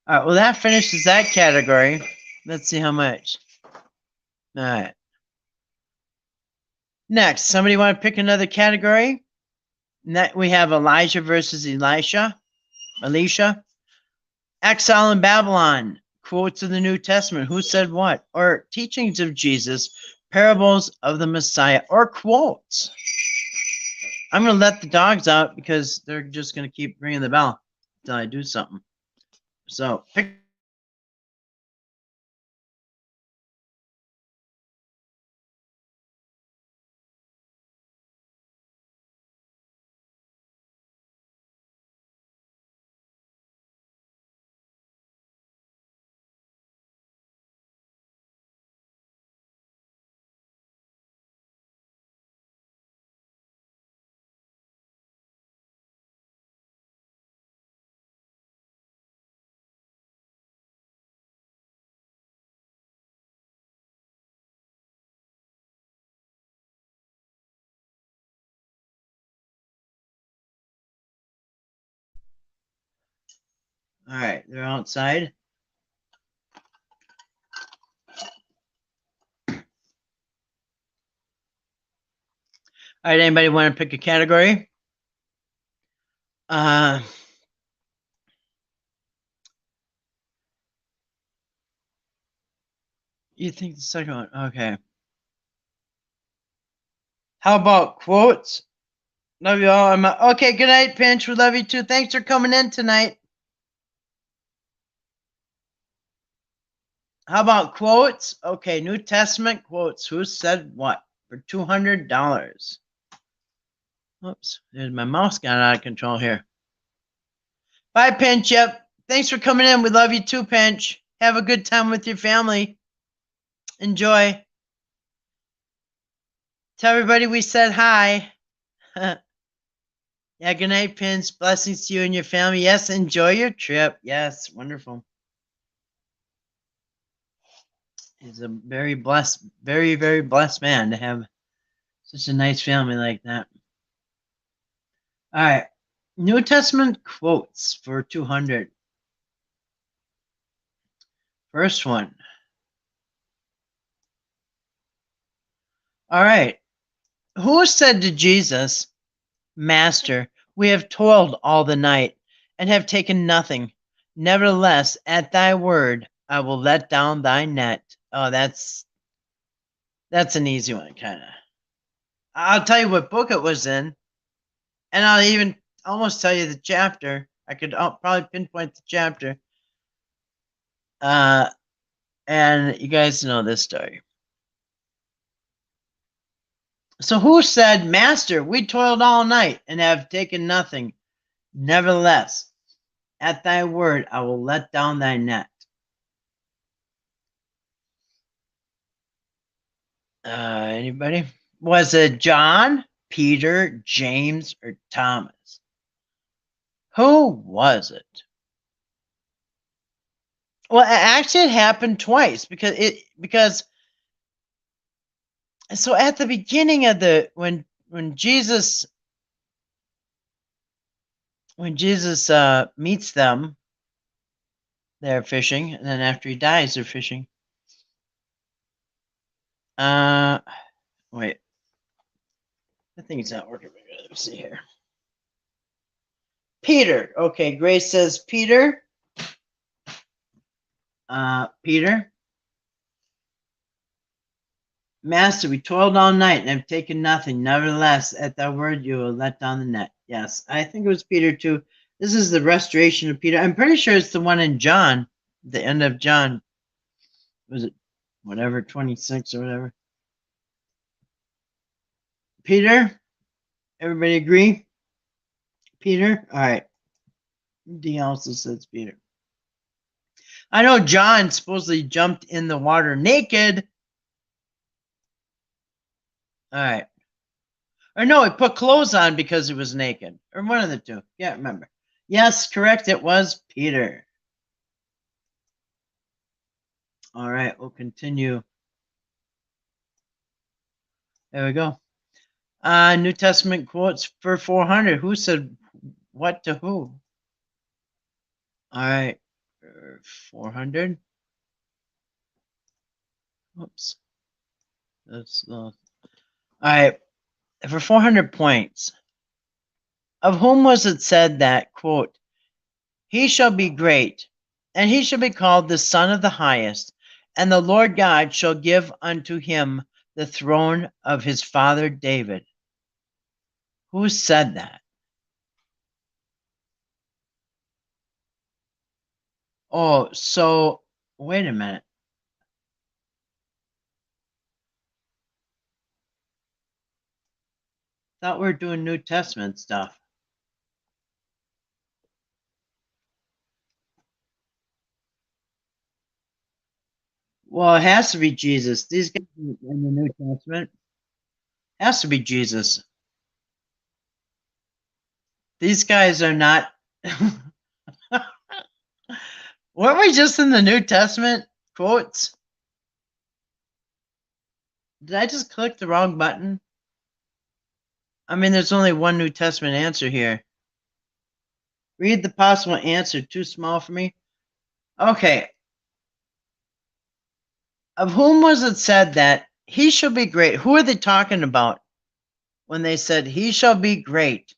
All right, well, that finishes that category. Let's see how much. All right. Next, somebody want to pick another category? We have Elijah versus Elisha. Exile in Babylon. Quotes of the New Testament. Who said what? Or teachings of Jesus. Parables of the Messiah. Or quotes. I'm going to let the dogs out because they're just going to keep ringing the bell until I do something. So, pick. All right, they're outside. All right, anybody want to pick a category? You think the second one? Okay. How about quotes? Love you all. Okay, good night, Pinch. We love you too. Thanks for coming in tonight. How about quotes? Okay, New Testament quotes. Who said what? For $200. Oops, my mouse got out of control here. Bye, Pinch. Yep. Thanks for coming in. We love you too, Pinch. Have a good time with your family. Enjoy. Tell everybody we said hi. Yeah, good night, Pinch. Blessings to you and your family. Yes, enjoy your trip. Yes, wonderful. He's a very blessed, very, very blessed man to have such a nice family like that. All right. New Testament quotes for 200. First one. All right. Who said to Jesus, Master, we have toiled all the night and have taken nothing. Nevertheless, at thy word, I will let down thy net. Oh, that's an easy one, kind of. I'll tell you what book it was in, and I'll even almost tell you the chapter. I could probably pinpoint the chapter. And you guys know this story. So who said, Master, we toiled all night and have taken nothing. Nevertheless, at thy word, I will let down thy net. Anybody? Was it John, Peter, James, or Thomas? Who was it? Well, actually, it happened twice because so at the beginning of when Jesus meets them, they're fishing, and then after he dies, they're fishing. Wait, I think it's not working. Let me see here. Peter. Okay, Grace says Peter. Peter. Master, we toiled all night and have taken nothing. Nevertheless, at thy word, you will let down the net. Yes, I think it was Peter too. This is the restoration of Peter. I'm pretty sure it's the one in John, the end of John. Was it whatever, 26 or whatever? Peter? Everybody agree? Peter? All right. D also says Peter. I know John supposedly jumped in the water naked. All right. Or no, he put clothes on because he was naked. Or one of the two. Yeah, remember. Yes, correct. It was Peter. All right, we'll continue. There we go. New Testament quotes for 400. Who said what to who? All right, 400. Oops. All right, for 400 points. Of whom was it said that, quote, he shall be great, and he shall be called the Son of the Highest, and the Lord God shall give unto him the throne of his father David? Who said that? Oh, so wait a minute. Thought we were doing New Testament stuff. Well, it has to be Jesus. These guys in the New Testament has to be Jesus. These guys are not. Weren't we just in the New Testament quotes? Did I just click the wrong button? I mean, there's only one New Testament answer here. Read the possible answer. Too small for me? Okay. Of whom was it said that he shall be great? Who are they talking about when they said he shall be great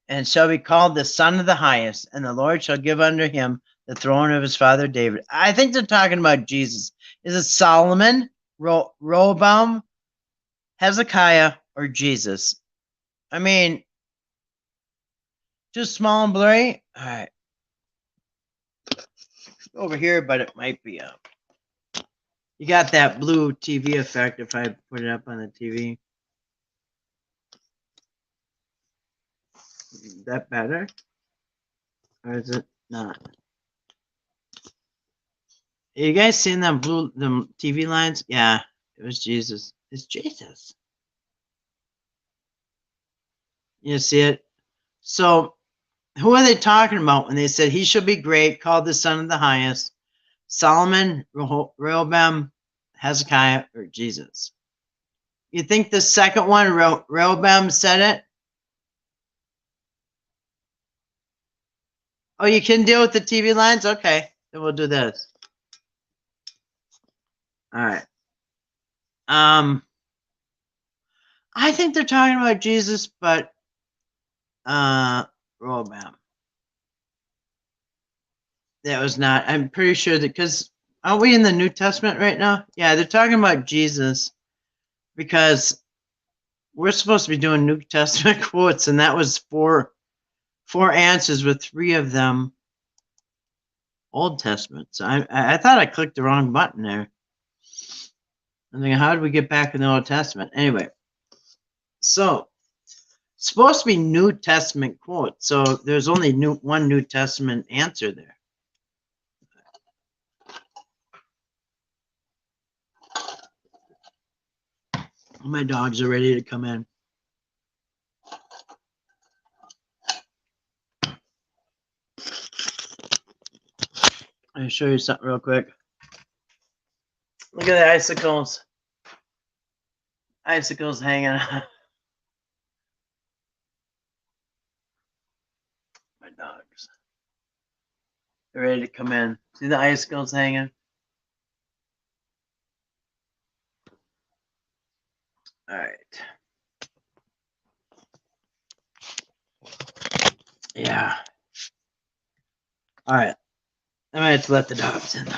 and shall be called the Son of the Highest, and the Lord shall give unto him the throne of his father David? I think they're talking about Jesus. Is it Solomon, Rehoboam, Hezekiah, or Jesus? I mean, too small and blurry? All right. Over here, but it might be up. You got that blue TV effect if I put it up on the TV. Is that better? Or is it not? You guys seen them TV lines? Yeah, it was Jesus. It's Jesus. You see it? So who are they talking about when they said he shall be great, called the Son of the Highest? Solomon, Rehoboam, Hezekiah, or Jesus? You think the second one, Rehoboam, said it? Oh, you can deal with the TV lines? Okay, then we'll do this. All right. I think they're talking about Jesus, but Rehoboam. That was not. I'm pretty sure that because aren't we in the New Testament right now? Yeah, they're talking about Jesus because we're supposed to be doing New Testament quotes, and that was four answers with three of them Old Testament. So I thought I clicked the wrong button there. I'm thinking, how did we get back in the Old Testament? Anyway, so supposed to be New Testament quotes, so there's only one New Testament answer there. My dogs are ready to come in. I'll show you something real quick. Look at the icicles. Icicles hanging on. My dogs. They're ready to come in. See the icicles hanging? All right. Yeah. All right. I might have to let the dogs in though.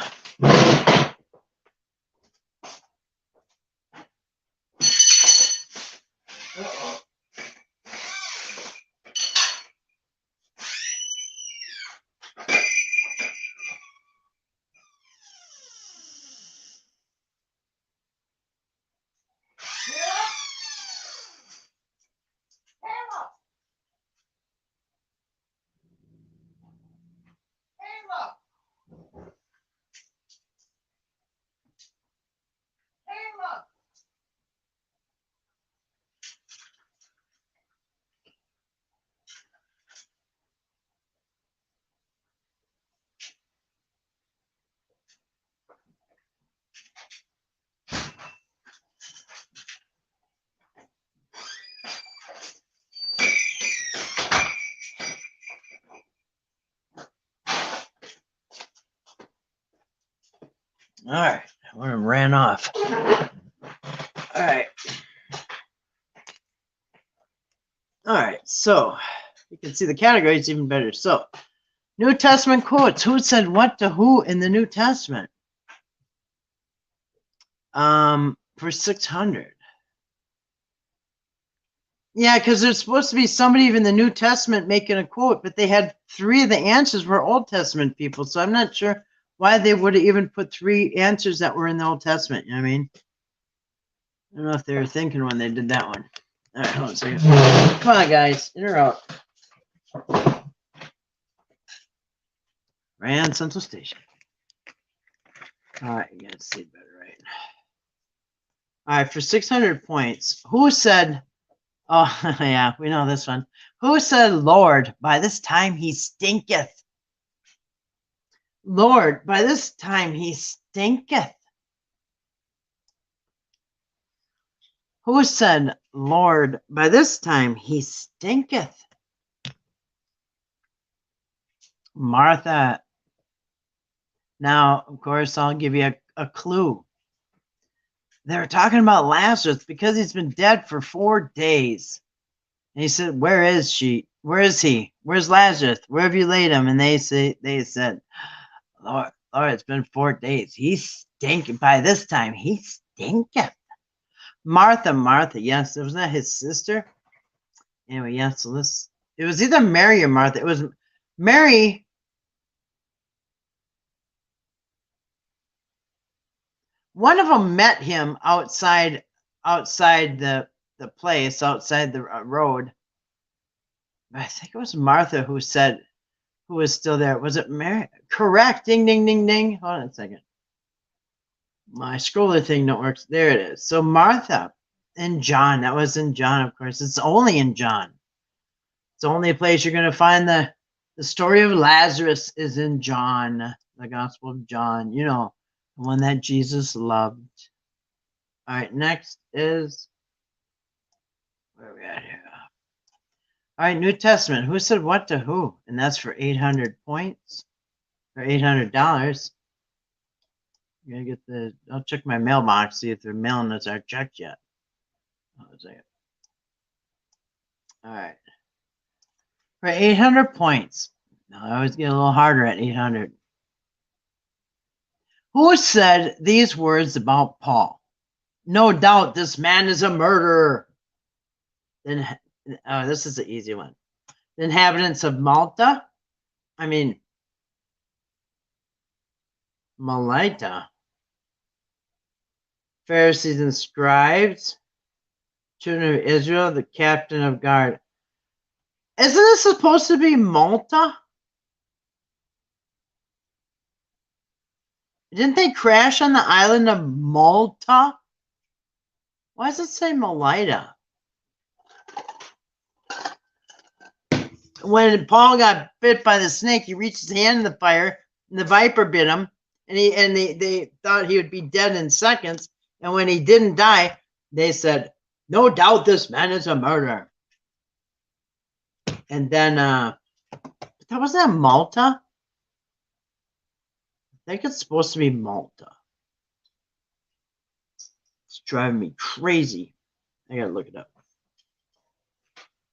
All right. One of them ran off. All right. All right. So you can see the categories even better. So New Testament quotes. Who said what to who in the New Testament? For 600. Yeah, because there's supposed to be somebody in the New Testament making a quote, but they had 3 of the answers were Old Testament people. So I'm not sure why they would have even put 3 answers that were in the Old Testament. You know what I mean? I don't know if they were thinking when they did that one. All right, hold on a second. Come on, guys. In or out? Grand Central Station. All right, you guys see it better, right? All right, for 600 points, who said, oh, yeah, we know this one. Who said, Lord, by this time he stinketh? Lord, by this time he stinketh. Who said, Lord, by this time he stinketh? Martha. Now, of course, I'll give you a clue. They were talking about Lazarus because he's been dead for 4 days. And he said, where is she? Where is he? Where's Lazarus? Where have you laid him? And they said, Lord, it's been 4 days. He's stinking. By this time, he stinketh. Martha. Yes, was that his sister? Anyway, yes. So it was either Mary or Martha. It was Mary. One of them met him outside the place, outside the road. I think it was Martha who was still there. Was it Mary? Correct. Ding, ding, ding, ding. Hold on a second. My scroller thing don't work. There it is. So Martha and John. That was in John, of course. It's only in John. It's the only place you're going to find the story of Lazarus is in John, the Gospel of John. You know, the one that Jesus loved. All right, next is, where are we at here? All right, New Testament. Who said what to who? And that's for 800 points, or $800. I'm gonna get I'll check my mailbox, see if they're mailing us our check yet. Hold on a second. All right. For 800 points. Now, I always get a little harder at 800. Who said these words about Paul? No doubt this man is a murderer. Then, this is the easy one. The inhabitants of Malta. I mean, Melita. Pharisees and scribes. Children of Israel, the captain of guard. Isn't this supposed to be Malta? Didn't they crash on the island of Malta? Why does it say Melita? When Paul got bit by the snake, he reached his hand in the fire, and the viper bit him, and they thought he would be dead in seconds. And when he didn't die, they said, no doubt this man is a murderer. And then, that wasn't that Malta? I think it's supposed to be Malta. It's driving me crazy. I gotta look it up.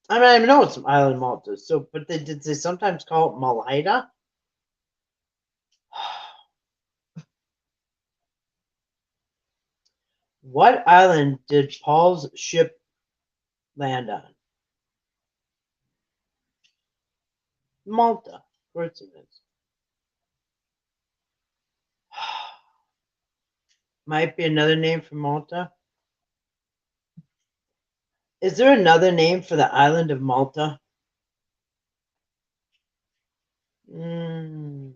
I don't even know it's island Malta. So, but did they sometimes call it Melita? What island did Paul's ship land on? Malta. Of course it is. Might be another name for Malta. Is there another name for the island of Malta? No.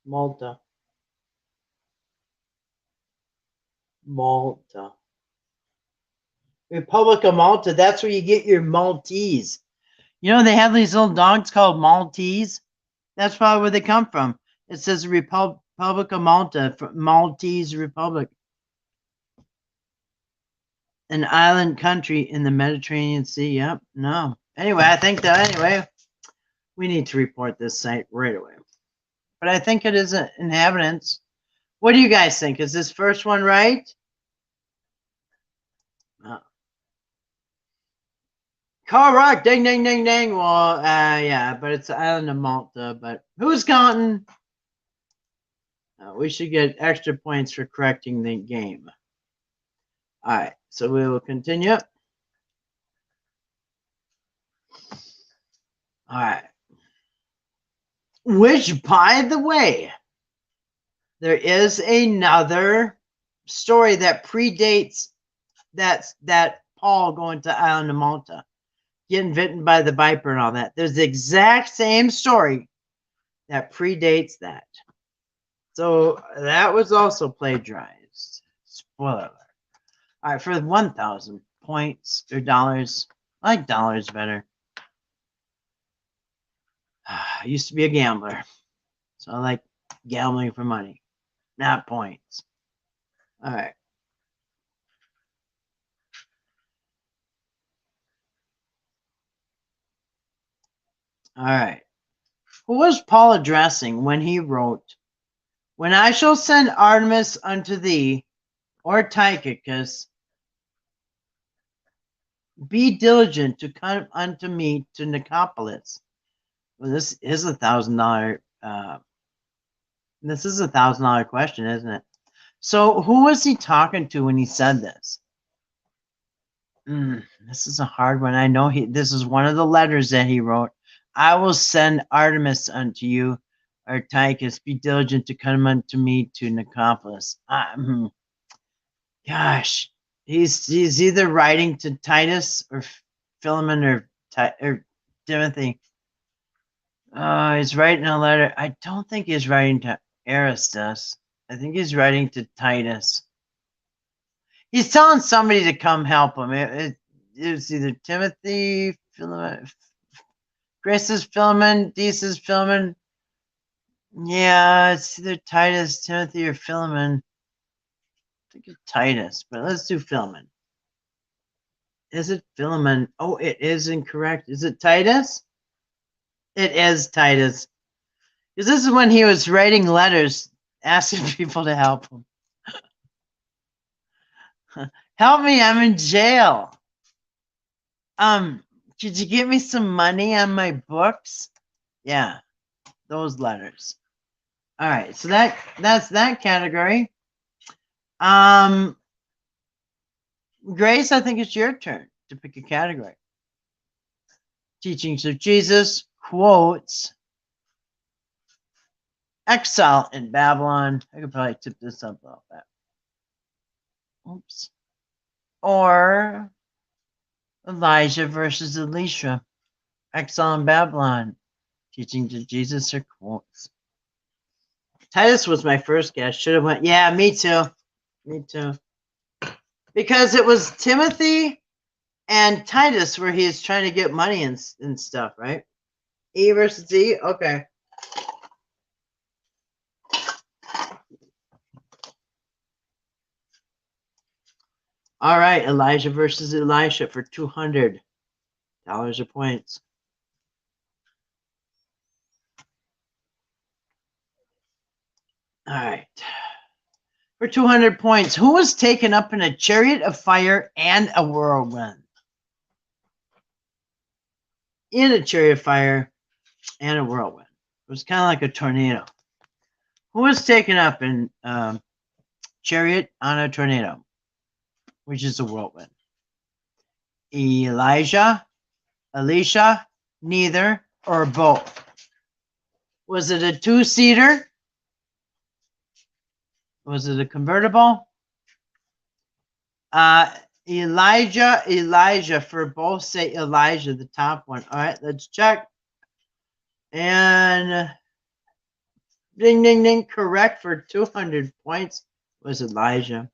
Malta. Republic of Malta. That's where you get your Maltese. You know, they have these little dogs called Maltese. That's probably where they come from. It says Republic of Malta, Maltese Republic. An island country in the Mediterranean Sea. Yep. No. Anyway, I think that we need to report this site right away. but I think it is inhabitants. What do you guys think? Is this first one right? Correct. Ding, ding, ding, ding. Well, yeah, but it's the island of Malta. But who's counting? We should get extra points for correcting the game. All right, so we will continue. All right. Which, by the way, there is another story that predates that Paul going to the island of Malta, getting bitten by the viper and all that. There's the exact same story that predates that. So that was also plagiarized. Spoiler alert. All right, for 1,000 points or dollars. I like dollars better. I used to be a gambler, so I like gambling for money, not points. All right. All right. Who was Paul addressing when he wrote, "When I shall send Artemis unto thee, or Tychicus, be diligent to come unto me to Nicopolis." Well, this is $1,000. This is $1,000 question, isn't it? So, who was he talking to when he said this? This is a hard one. I know this is one of the letters that he wrote. I will send Artemis unto you, or Tychus, be diligent to come unto me to Nicopolis. Gosh, he's either writing to Titus or Philemon or Timothy. He's writing a letter. I don't think he's writing to Aristus. I think he's writing to Titus. He's telling somebody to come help him. It's either Timothy, Philemon, Grace's Philemon, Dee's Philemon. Yeah, it's either Titus, Timothy, or Philemon. I think it's Titus, but let's do Philemon. Is it Philemon? Oh, it is incorrect. Is it Titus? It is Titus. Because this is when he was writing letters asking people to help him. Help me, I'm in jail. Could you give me some money on my books? Yeah, those letters. All right, so that's that category. Grace, I think it's your turn to pick a category. Teachings of Jesus, quotes, exile in Babylon. I could probably tip this up a little bit. Oops. Or Elijah versus Elisha, exile in Babylon, teachings of Jesus, or quotes. Titus was my first guess. Should have went. Yeah, me too. Me too. Because it was Timothy and Titus where he is trying to get money and stuff, right? E versus E? Okay. All right, Elijah versus Elisha for $200 or points. All right. For 200 points, who was taken up in a chariot of fire and a whirlwind? In a chariot of fire and a whirlwind. It was kind of like a tornado. Who was taken up in chariot on a tornado, which is a whirlwind? Elijah, Elisha, neither, or both? Was it a two-seater? Was it a convertible? Elijah, for both say Elijah, the top one. All right, let's check. And ding, ding, ding, correct for 200 points was Elijah.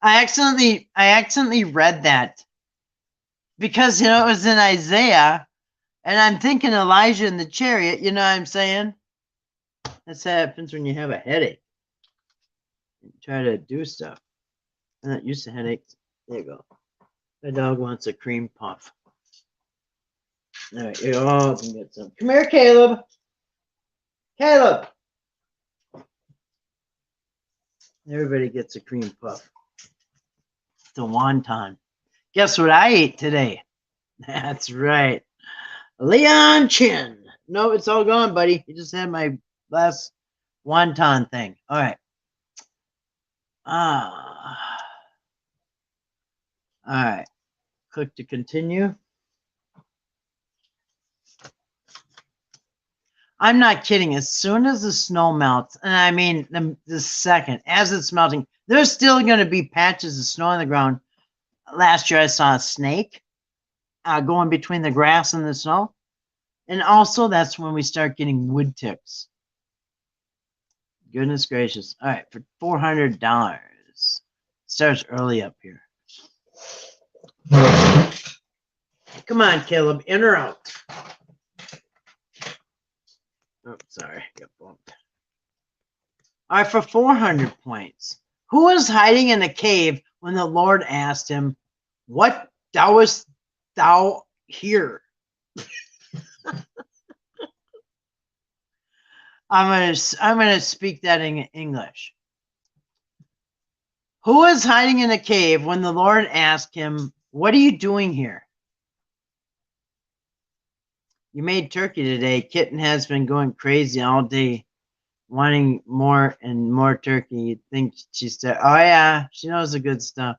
I accidentally read that because, it was in Isaiah, and I'm thinking Elijah in the chariot, you know what I'm saying? That's what happens when you have a headache. You try to do stuff. I'm not used to headaches. There you go. My dog wants a cream puff. All right, you all can get some. Come here, Caleb. Caleb. Everybody gets a cream puff. It's a wonton. Guess what I ate today? That's right. Leon Chin. No, it's all gone, buddy. You just had my last wonton thing. All right. All right. Click to continue. I'm not kidding. As soon as the snow melts, and I mean the second, as it's melting, there's still going to be patches of snow on the ground. Last year I saw a snake going between the grass and the snow. And also that's when we start getting wood ticks. Goodness gracious. All right, for $400. Starts early up here. Come on, Caleb, in or out? Oh, sorry, got bumped. All right, for 400 points. Who was hiding in a cave when the Lord asked him, "What doest thou here?" I'm gonna speak that in English. Who was hiding in a cave when the Lord asked him, "What are you doing here?" You made turkey today. Kitten has been going crazy all day, wanting more and more turkey. You'd think she said, "Oh yeah, she knows the good stuff."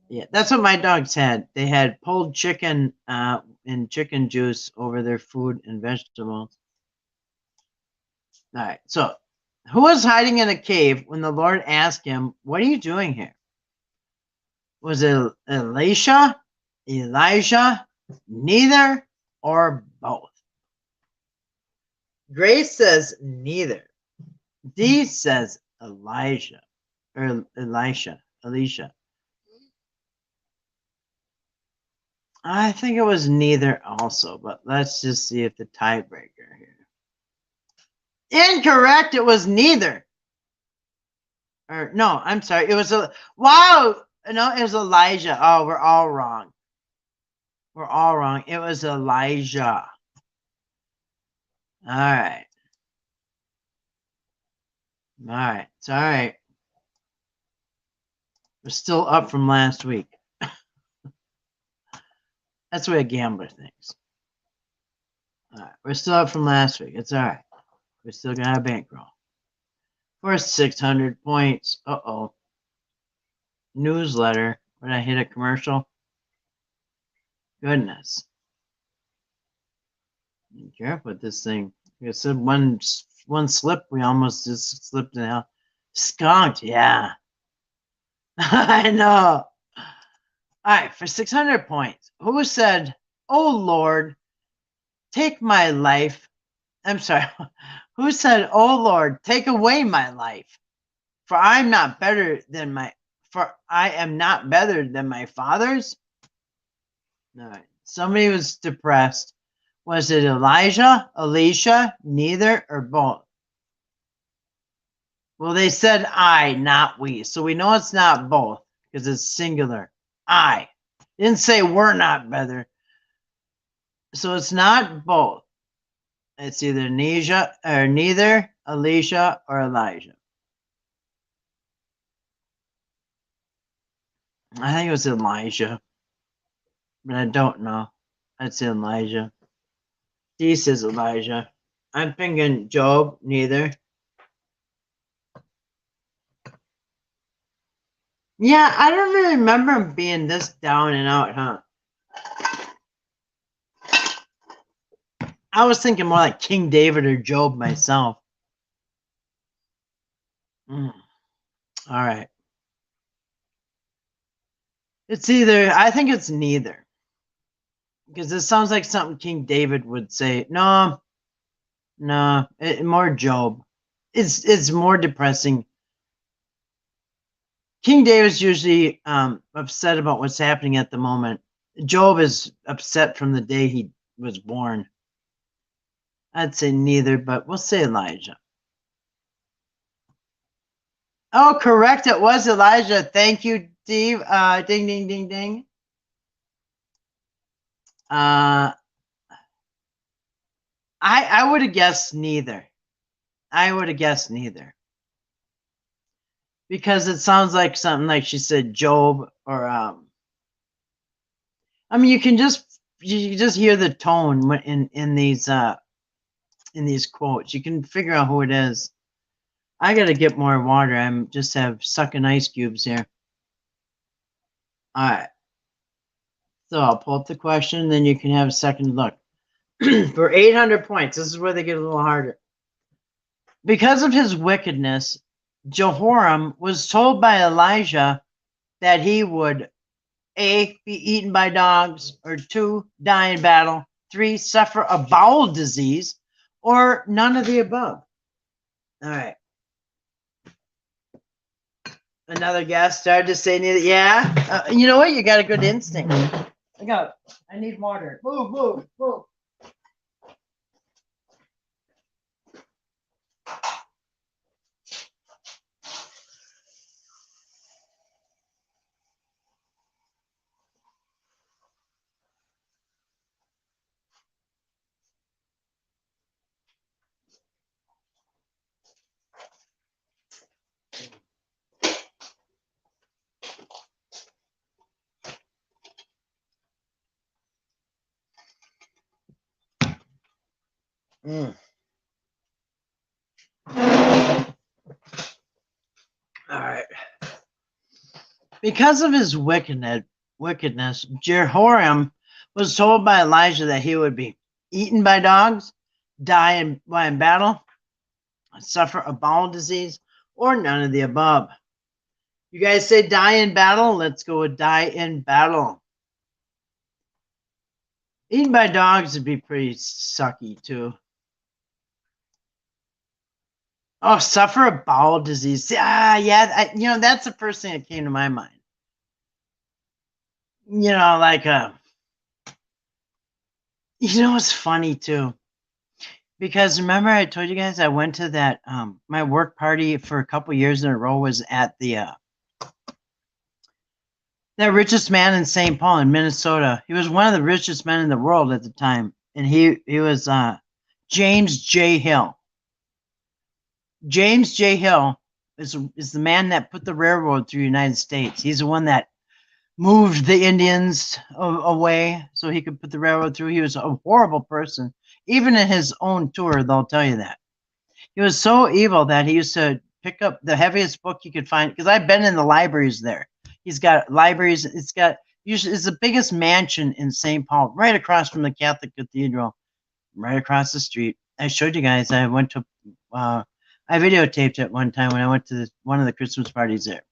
Yeah, that's what my dogs had. They had pulled chicken and chicken juice over their food and vegetables. All right, so who was hiding in a cave when the Lord asked him, "What are you doing here?" Was it Elisha, Elijah, neither, or both? Grace says neither. D says Elijah or Elisha. I think it was neither also, but let's just see if the tiebreaker here. Incorrect. It was neither. Or no, I'm sorry. It was wow. No, it was Elijah. Oh, we're all wrong. We're all wrong. It was Elijah. All right. All right. It's all right. We're still up from last week. That's the way a gambler thinks. All right. We're still up from last week. It's all right. We're still going to have a bankroll. For 600 points. Uh-oh. Newsletter. When I hit a commercial. Goodness. Be careful with this thing. Like I said, one slip, we almost just slipped in hell. Skunked, yeah. I know. All right, for 600 points. Who said, "Oh Lord, take my life"? I'm sorry. Who said, "Oh Lord, take away my life? For I am not better than my fathers." All right. Somebody was depressed. Was it Elijah, Elisha, neither, or both? Well, they said I, not we. So we know it's not both because it's singular. I. Didn't say we're not better. So it's not both. It's either neither Elisha or Elijah. I think it was Elijah, but I don't know. I'd say Elijah. D says Elijah. I'm thinking Job, neither. Yeah, I don't really remember him being this down and out, huh? I was thinking more like King David or Job myself. All right. It's either, I think it's neither. Because it sounds like something King David would say. No, more Job. It's more depressing. King David's usually upset about what's happening at the moment. Job is upset from the day he was born. I'd say neither, but we'll say Elijah. Oh, correct. It was Elijah. Thank you, Steve. Ding, ding, ding, ding. I I would have guessed neither. I would have guessed neither. Because it sounds like something like she said Job or I mean you can just hear the tone in these quotes. You can figure out who it is. I got to get more water. I'm just have sucking ice cubes here. All right. So I'll pull up the question, then you can have a second look. For 800 points, this is where they get a little harder. Because of his wickedness, Jehoram was told by Elijah that he would A, be eaten by dogs, or 2, die in battle, 3, suffer a bowel disease, or none of the above. All right. Another guest started to say neither. Yeah. You know what? You got a good instinct. I need water. Move, move, move. All right. Because of his wickedness, Jehoram was told by Elijah that he would be eaten by dogs, die in battle, suffer a bowel disease, or none of the above. You guys say die in battle? Let's go with die in battle. Eaten by dogs would be pretty sucky too. Oh, suffer a bowel disease. Yeah, that's the first thing that came to my mind. It's funny too. Because remember I told you guys I went to that my work party for a couple years in a row was at the that richest man in St. Paul in Minnesota. He was one of the richest men in the world at the time, and he was James J. Hill. James J. Hill is the man that put the railroad through the United States. He's the one that moved the Indians away so he could put the railroad through. He was a horrible person. Even in his own tour, they'll tell you that. He was so evil that he used to pick up the heaviest book you could find, because I've been in the libraries there. He's got libraries. It's the biggest mansion in St. Paul, right across from the Catholic Cathedral, right across the street. I showed you guys. I went to, I videotaped it one time when I went to one of the Christmas parties there.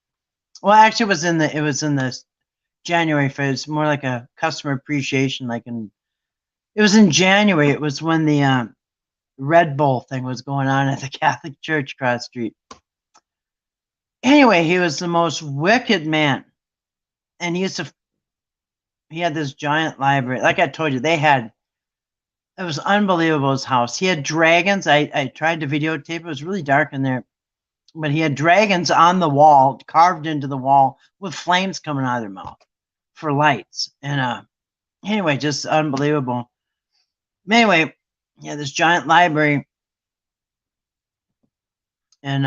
Well, actually, it was in the January fair. It's more like a customer appreciation, it was in January. It was when the Red Bull thing was going on at the Catholic Church across the street. Anyway, he was the most wicked man. And he had this giant library. Like I told you, it was unbelievable, his house. He had dragons. I tried to videotape. It was really dark in there. But he had dragons on the wall, carved into the wall, with flames coming out of their mouth for lights. And anyway, just unbelievable. Anyway, yeah, this giant library. And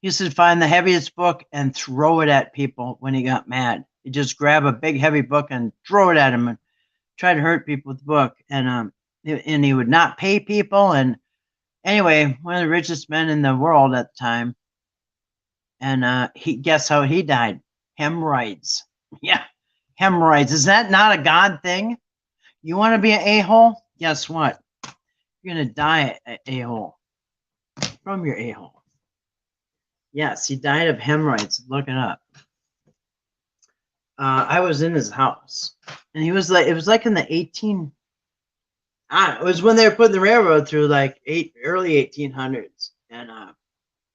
he used to find the heaviest book and throw it at people when he got mad. He'd just grab a big heavy book and throw it at him and try to hurt people with the book. And he would not pay people. And anyway, one of the richest men in the world at the time. And guess how he died? Hemorrhoids. Yeah, hemorrhoids. Is that not a God thing? You want to be an a-hole? Guess what? You're going to die an a-hole from your a-hole. Yes, he died of hemorrhoids. Look it up. I was in his house, and it was like in the it was when they were putting the railroad through, like early 1800s. And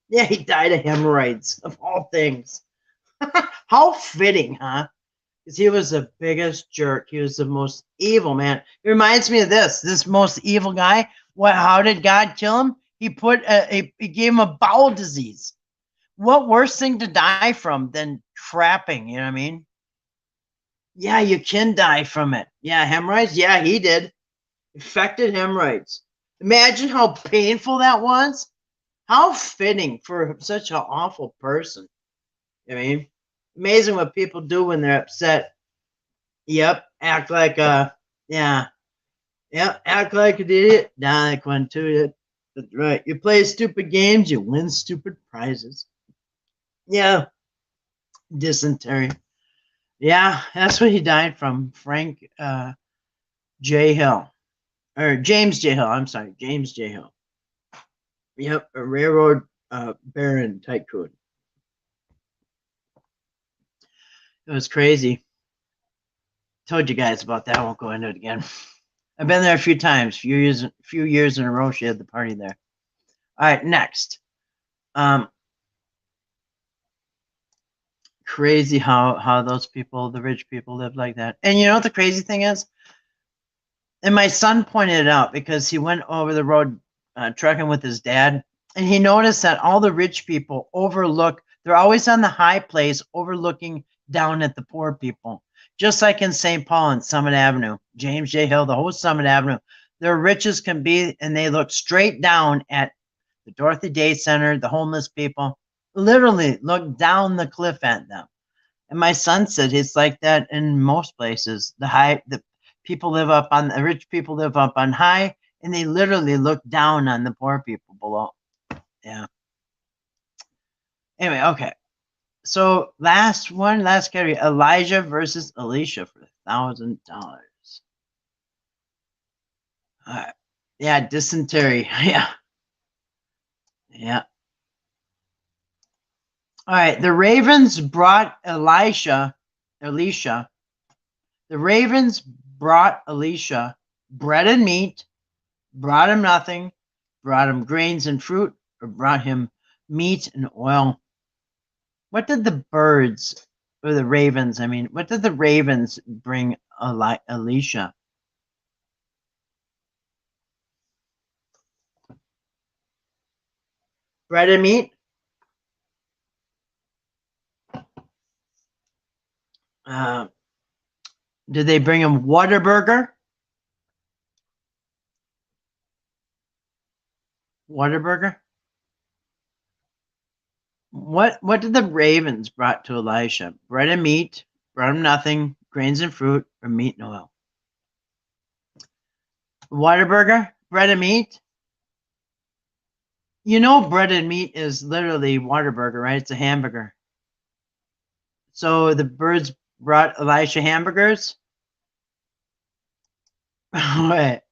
yeah, he died of hemorrhoids, of all things. How fitting, huh? Because he was the biggest jerk. He was the most evil man. It reminds me of this most evil guy. How did God kill him? He gave him a bowel disease. What worse thing to die from than crapping? You know what I mean? Yeah, you can die from it. Yeah, hemorrhoids. Yeah, he did. Infected hemorrhoids. Imagine how painful that was. How fitting for such an awful person. I mean, amazing what people do when they're upset. Yep, act like yeah. Yep, act like an idiot. Nah, like one too. That's right. You play stupid games, you win stupid prizes. Yeah, dysentery. Yeah, that's what he died from. Frank J. Hill. Or James J. Hill. I'm sorry, James J. Hill. Yep, a railroad baron tycoon. It was crazy. Told you guys about that. I won't go into it again. I've been there a few times. Few years in a row. She had the party there. All right, next. Crazy how those people, the rich people, live like that. And you know what the crazy thing is? And my son pointed it out because he went over the road trucking with his dad, and he noticed that all the rich people overlook. They're always on the high place, overlooking down at the poor people. Just like in St. Paul and Summit Avenue, James J. Hill, the whole Summit Avenue, they're rich as can be, and they look straight down at the Dorothy Day Center, the homeless people, literally look down the cliff at them. And my son said it's like that in most places. The people live up on the rich people live up on high, and they literally look down on the poor people below. Yeah. Anyway, okay. So last category: Elijah versus Elisha for $1,000. All right. Yeah, dysentery. Yeah. Yeah. All right. The ravens brought Elisha. The ravens brought Elisha bread and meat, brought him nothing, brought him grains and fruit, or brought him meat and oil. What did the birds, or the ravens, what did the ravens bring Elisha? Bread and meat? Did they bring him Whataburger? Whataburger? What did the ravens brought to Elisha? Bread and meat, brought him nothing, grains and fruit, or meat and oil? Whataburger? Bread and meat? You know bread and meat is literally Whataburger, right? It's a hamburger. So the birds brought Elisha hamburgers? Wait.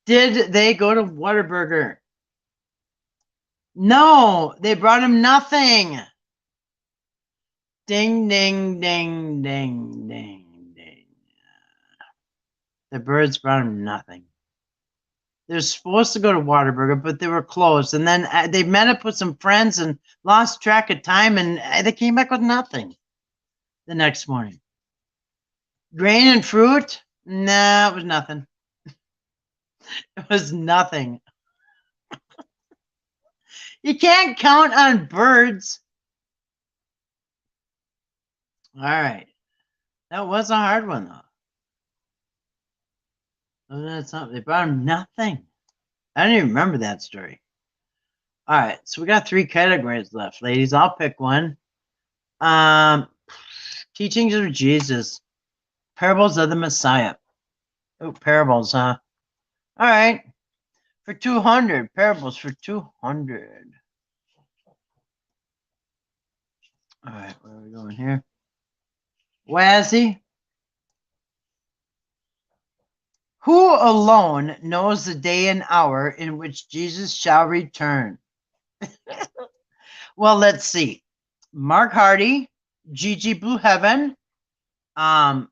Did they go to Whataburger? No, they brought him nothing. Ding, ding, ding, ding, ding, ding. The birds brought him nothing. They're supposed to go to Whataburger, but they were closed. And then they met up with some friends and lost track of time, and they came back with nothing the next morning. Grain and fruit? Nah, it was nothing. It was nothing. You can't count on birds. All right. That was a hard one, though. They brought him nothing. I don't even remember that story. All right. So we got 3 categories left, ladies. I'll pick one. Teachings of Jesus. Parables of the Messiah. Oh, parables, huh? All right. For 200. Parables for 200. All right. Where are we going here? Wazzy. Who alone knows the day and hour in which Jesus shall return? Well, let's see. Mark Hardy, Gigi Blue Heaven, Rana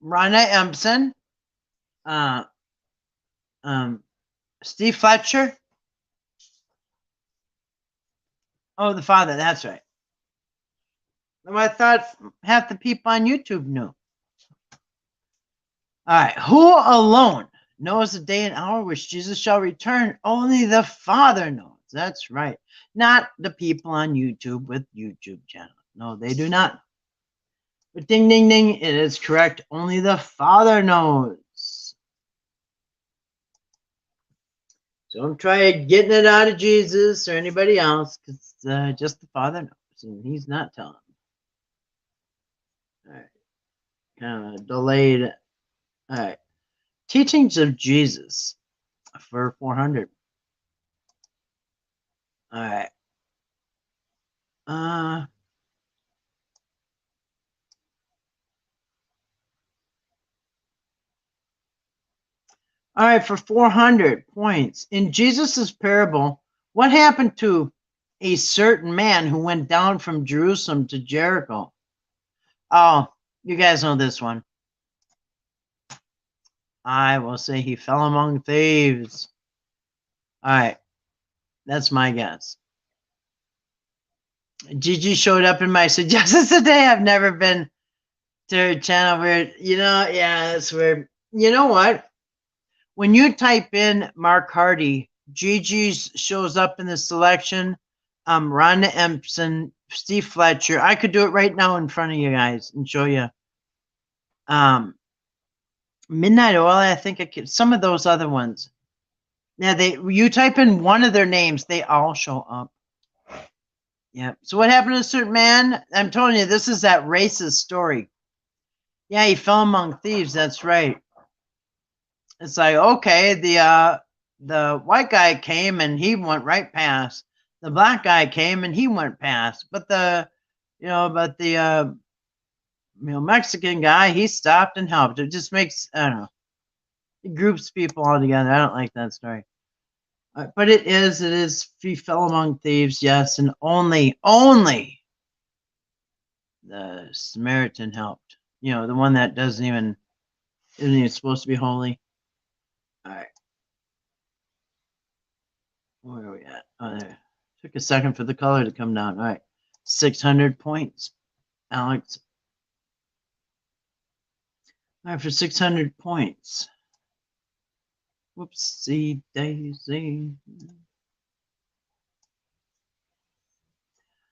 Empson, Steve Fletcher. Oh, the Father. That's right. Well, I thought half the people on YouTube knew. All right. Who alone knows the day and hour which Jesus shall return? Only the Father knows. That's right. Not the people on YouTube with YouTube channels. No, they do not. But ding, ding, ding. It is correct. Only the Father knows. Don't try getting it out of Jesus or anybody else, because just the Father knows, and He's not telling. All right, kind of delayed. All right, teachings of Jesus for 400. All right. All right, for 400 points. In Jesus's parable, what happened to a certain man who went down from Jerusalem to Jericho? Oh, you guys know this one. I will say he fell among thieves. All right, that's my guess. Gigi showed up in my suggestions today. I've never been to her channel where, yeah, that's weird. You know what? When you type in Mark Hardy, Gigi's shows up in the selection. Rhonda Empson, Steve Fletcher. I could do it right now in front of you guys and show you. Midnight Oil, I think I could. Some of those other ones. Yeah, you type in one of their names, they all show up. Yeah. So what happened to a certain man? I'm telling you, this is that racist story. Yeah, he fell among thieves. That's right. It's like, okay, the white guy came and he went right past. The black guy came and he went past. But the Mexican guy, he stopped and helped. It just makes, I don't know, it groups people all together. I don't like that story. But it is, he fell among thieves, yes, and only the Samaritan helped. The one that isn't even supposed to be holy. All right. Where are we at? Oh, there. Took a second for the color to come down. All right. 600 points, Alex. All right, for 600 points. Whoopsie daisy.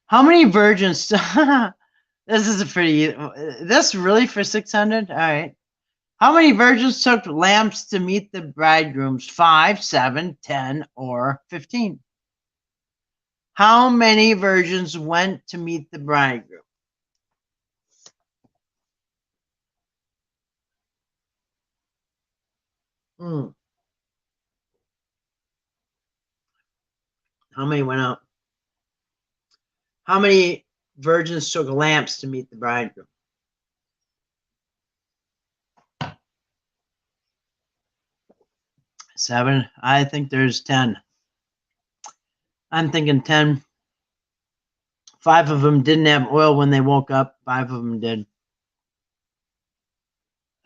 How many virgins? This is a pretty. This really for 600? All right. How many virgins took lamps to meet the bridegrooms? 5, 7, 10, or 15? How many virgins went to meet the bridegroom? How many went out? How many virgins took lamps to meet the bridegroom? 7. I think there's 10. I'm thinking 10. 5 of them didn't have oil when they woke up. 5 of them did.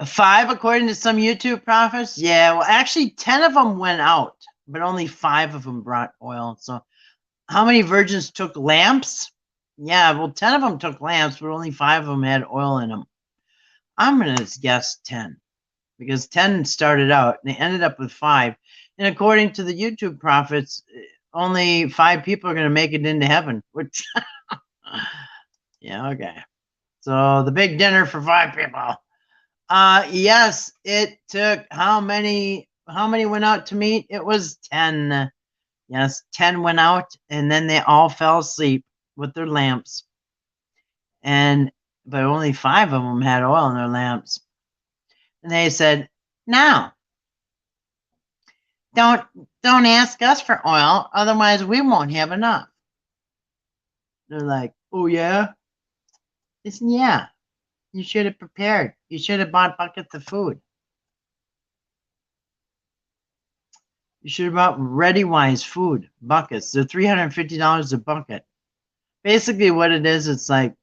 5, according to some YouTube prophets? Yeah, well, actually, 10 of them went out, but only 5 of them brought oil. So how many virgins took lamps? Yeah, well, 10 of them took lamps, but only 5 of them had oil in them. I'm going to guess 10, because 10 started out, and they ended up with 5. And according to the YouTube prophets, only 5 people are going to make it into heaven, which, yeah, okay. So the big dinner for 5 people. Yes, it took how many went out to meet? It was 10. Yes, 10 went out, and then they all fell asleep with their lamps. But only 5 of them had oil in their lamps. And they said, "Now, don't ask us for oil, otherwise we won't have enough." They're like, "Oh yeah?" They said, "Yeah. You should have prepared. You should have bought buckets of food. You should have bought ReadyWise food buckets. They're $350 a bucket." Basically, what it is, it's like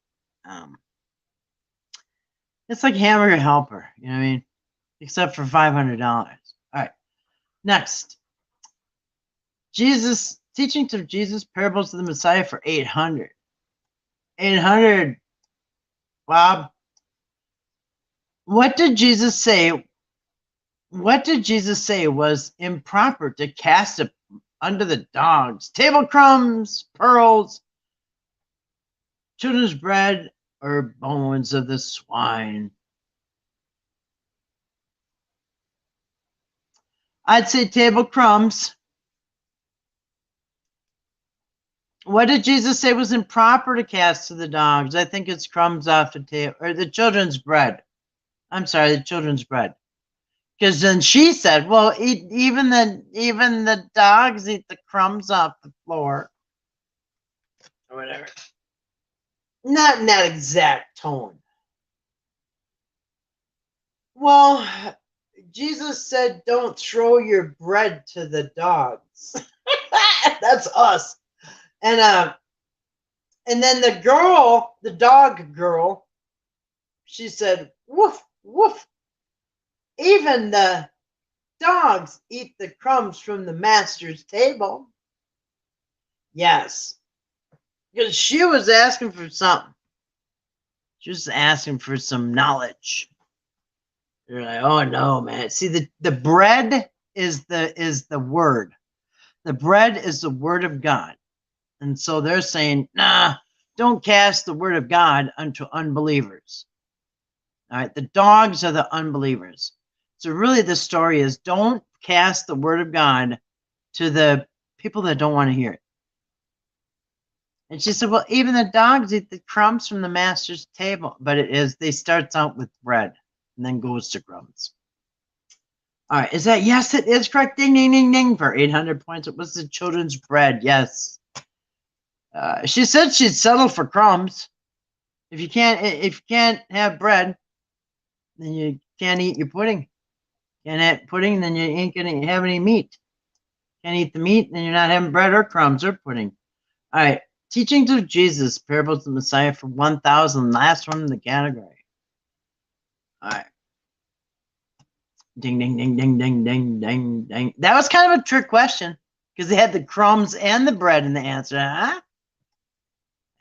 Hamburger Helper. You know what I mean? Except for $500. All right. Next, Jesus, teachings of Jesus, parables of the Messiah for 800. 800. Bob, what did Jesus say? What did Jesus say was improper to cast under the dogs? Table crumbs, pearls, children's bread, or bones of the swine? I'd say table crumbs. What did Jesus say was improper to cast to the dogs? I think it's crumbs off the table, or the children's bread. I'm sorry, the children's bread. Because then she said, "Well, even the dogs eat the crumbs off the floor, or whatever." Not in that exact tone. Well, Jesus said, "Don't throw your bread to the dogs." That's us. And then the girl, the dog girl, she said, "Woof, woof. Even the dogs eat the crumbs from the master's table." Yes, because she was asking for something. She was asking for some knowledge. You're like, "Oh no, man. See, the bread is the word. The bread is the word of God." And so they're saying, "Nah, don't cast the word of God unto unbelievers." All right, the dogs are the unbelievers. So really the story is, don't cast the word of God to the people that don't want to hear it. And she said, "Well, even the dogs eat the crumbs from the master's table." But they starts out with bread and then goes to crumbs. All right, is that, yes, it is correct. Ding, ding, ding, ding, for 800 points. It was the children's bread. Yes. She said she'd settle for crumbs. If you can't have bread, then you can't eat your pudding. Can't have pudding, then you ain't gonna have any meat. Can't eat the meat, then you're not having bread or crumbs or pudding. All right, teachings of Jesus, parables of the Messiah for 1,000. Last one in the category. All right. Ding, ding, ding, ding, ding, ding, ding, ding. That was kind of a trick question because they had the crumbs and the bread in the answer. Huh?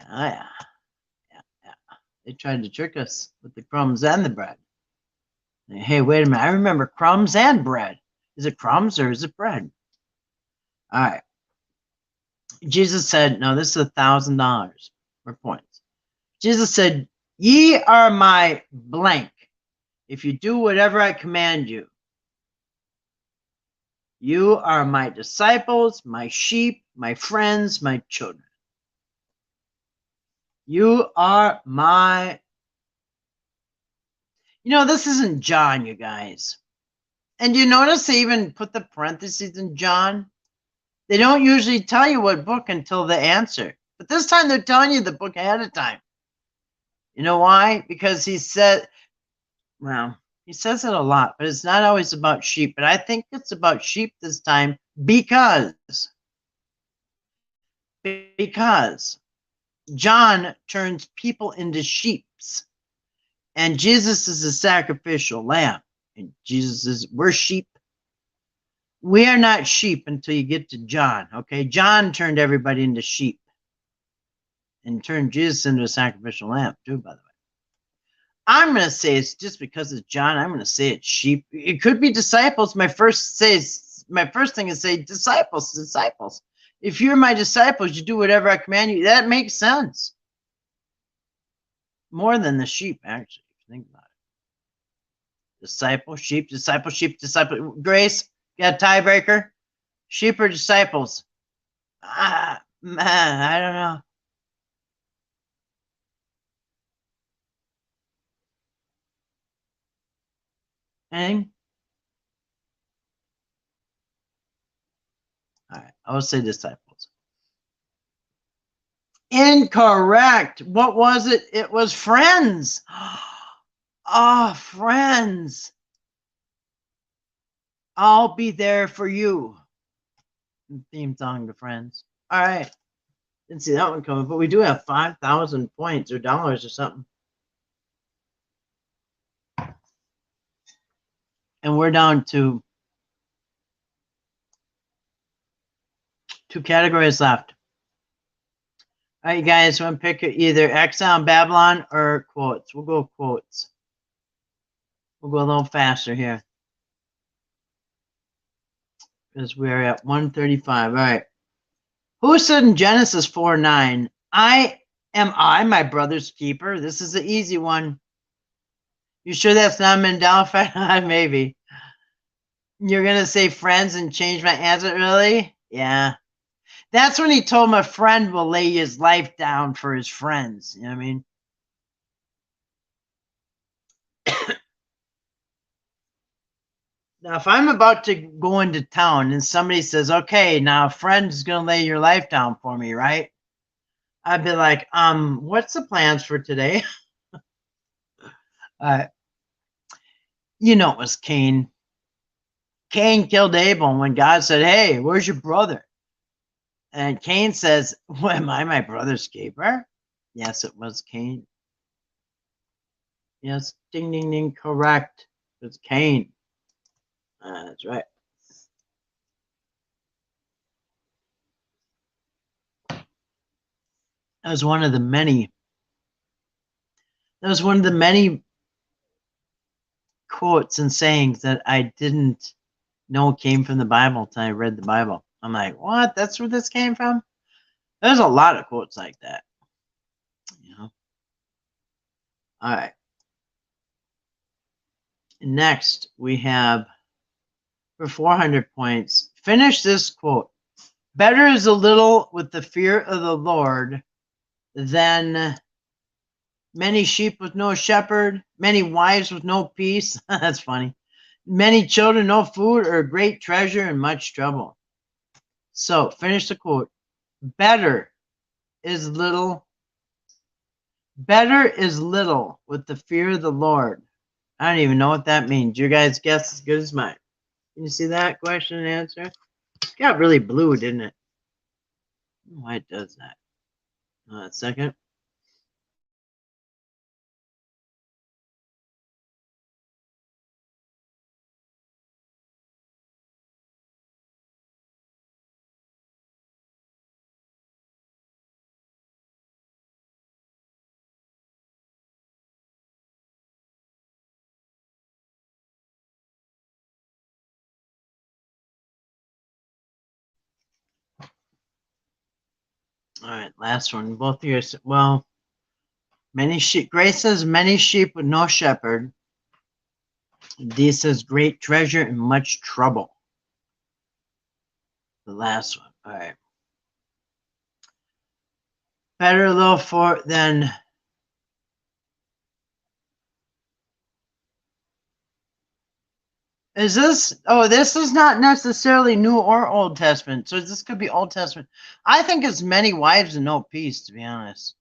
Oh, yeah. Yeah. They tried to trick us with the crumbs and the bread. Hey, wait a minute. I remember crumbs and bread. Is it crumbs or is it bread? All right. Jesus said, no, this is $1,000 for points. Jesus said, "Ye are my blank. If you do whatever I command you, you are my disciples, my sheep, my friends, my children. You are my..." This isn't John, you guys. And you notice they even put the parentheses in John? They don't usually tell you what book until the answer. But this time they're telling you the book ahead of time. You know why? Because he says it a lot, but it's not always about sheep. But I think it's about sheep this time because John turns people into sheeps. And Jesus is a sacrificial lamb. And we're sheep. We are not sheep until you get to John, okay? John turned everybody into sheep and turned Jesus into a sacrificial lamb too, by the way. I'm going to say it's just because it's John. I'm going to say it's sheep. It could be disciples. My first thing is say disciples. If you're my disciples, you do whatever I command you. That makes sense. More than the sheep, actually, if you think about it. Disciple, sheep, disciple, sheep, disciple. Grace, got a tiebreaker? Sheep or disciples? Man, I don't know. Anything? All right, I will say disciples. Incorrect. What was it? It was friends. Oh, friends. I'll be there for you. Theme song to Friends. All right. Didn't see that one coming, but we do have 5,000 points or dollars or something. And we're down to 2 categories left. All right, you guys, want to pick either Exile in Babylon or quotes? We'll go quotes. We'll go a little faster here because we're at 135. All right. Who said in Genesis 4:9, I my brother's keeper? This is an easy one. You sure that's not Mandela effect? Maybe. You're going to say friends and change my answer? Really? Yeah. That's when he told him a friend will lay his life down for his friends. You know what I mean? Now, if I'm about to go into town and somebody says, okay, now a friend's going to lay your life down for me, right? I'd be like, what's the plans for today? You know, it was Cain. Cain killed Abel. And when God said, hey, where's your brother? And Cain says, well, am I my brother's keeper? Yes, it was Cain. Yes, ding, ding, ding, correct. It's Cain. That's right. That was one of the many. That was one of the many quotes and sayings that I didn't know came from the Bible until I read the Bible. I'm like, what? That's where this came from? There's a lot of quotes like that. You know. All right. Next, we have for 400 points. Finish this quote. Better is a little with the fear of the Lord than many sheep with no shepherd, many wives with no peace. That's funny. Many children, no food, or great treasure and much trouble. So, finish the quote. Better is little with the fear of the Lord. I don't even know what that means. Your guys' guess as good as mine. Can you see that question and answer? It got really blue, didn't it? Why it does that? A second. All right, last one. Both of yours. Well, many sheep. Grace says many sheep with no shepherd. D says great treasure and much trouble. The last one. All right. Better a little for than. Is this? Oh, this is not necessarily New or Old Testament. So this could be Old Testament. I think it's many wives and no peace, to be honest.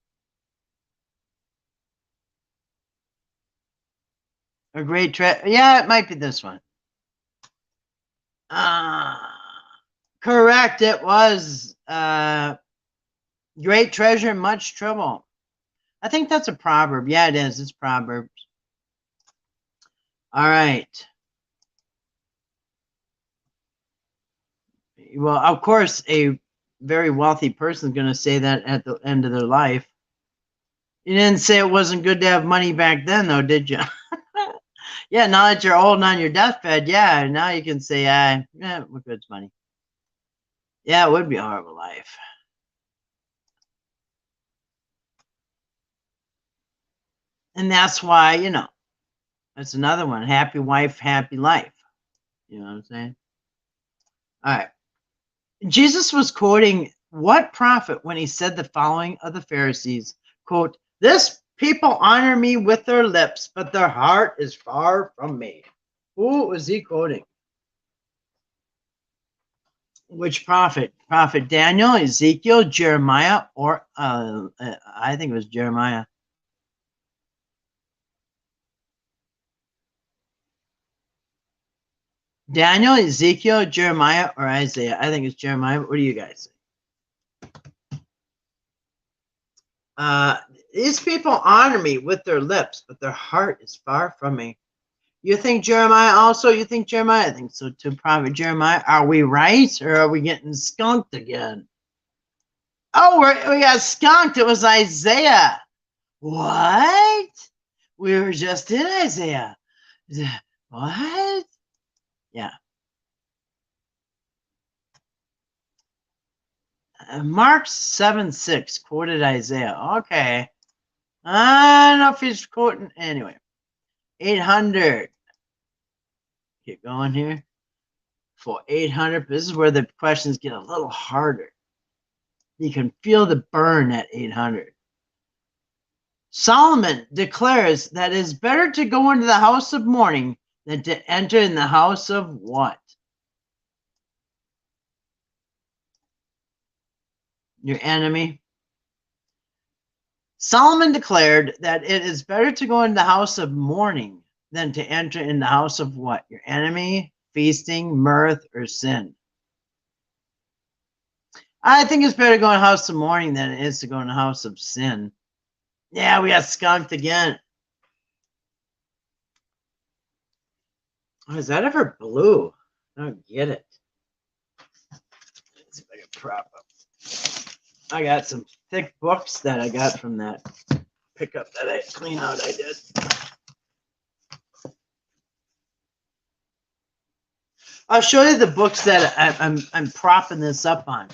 A great treasure. Yeah, it might be this one. Correct. It was great treasure, much trouble. I think that's a proverb. Yeah, it is. It's Proverbs. All right. Well, of course, a very wealthy person is going to say that at the end of their life. You didn't say it wasn't good to have money back then, though, did you? Yeah, now that you're old and on your deathbed, yeah, now you can say, yeah, what good's money? Yeah, it would be a horrible life. And that's why, you know, that's another one. Happy wife, happy life. You know what I'm saying? All right. Jesus was quoting what prophet when he said the following of the Pharisees, quote, this people honor me with their lips, but their heart is far from me. Who was he quoting? Which prophet? Prophet Daniel, Ezekiel, Jeremiah, or I think it was Jeremiah. Daniel, Ezekiel, Jeremiah, or Isaiah? I think it's Jeremiah. What do you guys think? These people honor me with their lips, but their heart is far from me. You think Jeremiah also? You think Jeremiah? I think so too. Prophet Jeremiah. Are we right, or are we getting skunked again? Oh, we got skunked. It was Isaiah. What? We were just in Isaiah. What? Yeah. Mark 7:6 quoted Isaiah. Okay. I don't know if he's quoting. Anyway, 800. Keep going here. For 800. This is where the questions get a little harder. You can feel the burn at 800. Solomon declares that it is better to go into the house of mourning than to enter in the house of what? Your enemy. Solomon declared that it is better to go into the house of mourning than to enter in the house of what? Your enemy, feasting, mirth, or sin. I think it's better to go in the house of mourning than it is to go in the house of sin. Yeah, we got skunked again. Oh, is that ever blue? I don't get it. Let's see if I can prop up. I got some thick books that I got from that pickup that I clean out I did. I'll show you the books that I'm propping this up on.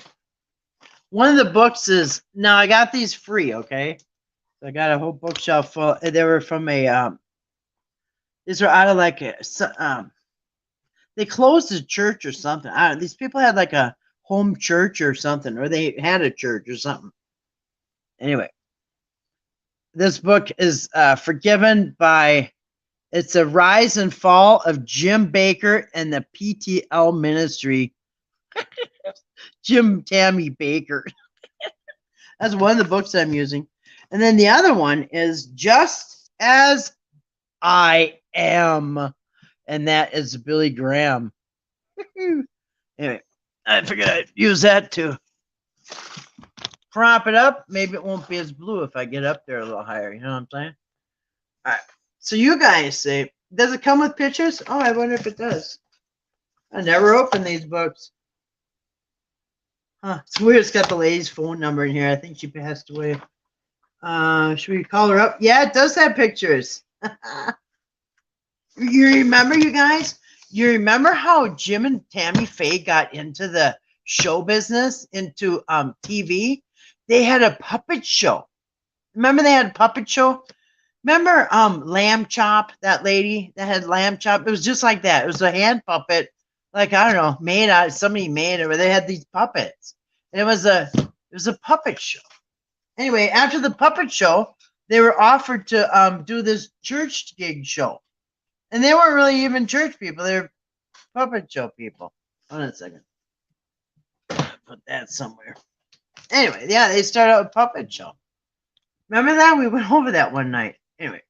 One of the books is, now I got these free, okay? So I got a whole bookshelf full. They were from a these are out of like a they closed a church or something. I don't, these people had like a home church or something, or they had a church or something. Anyway, this book is Forgiven by, it's a rise and fall of Jim Baker and the PTL ministry. Jim Tammy Baker. That's one of the books I'm using. And then the other one is Just As I Am. And that is Billy Graham. Anyway, I figured I'd use that to prop it up. Maybe it won't be as blue if I get up there a little higher. You know what I'm saying? All right. So you guys say, does it come with pictures? Oh, I wonder if it does. I never opened these books. Huh. It's weird. It's got the lady's phone number in here. I think she passed away. Should we call her up? Yeah, it does have pictures. You remember, you guys? You remember how Jim and Tammy Faye got into the show business, into TV? They had a puppet show. Remember they had a puppet show? Remember Lamb Chop, that lady that had Lamb Chop? It was just like that. It was a hand puppet, like, I don't know, made out, somebody made it, where they had these puppets. And it was a puppet show. Anyway, after the puppet show, they were offered to do this church gig show. And they weren't really even church people. They were puppet show people. Hold on a second. Put that somewhere. Anyway, yeah, they started out a puppet show. Remember that? We went over that one night. Anyway,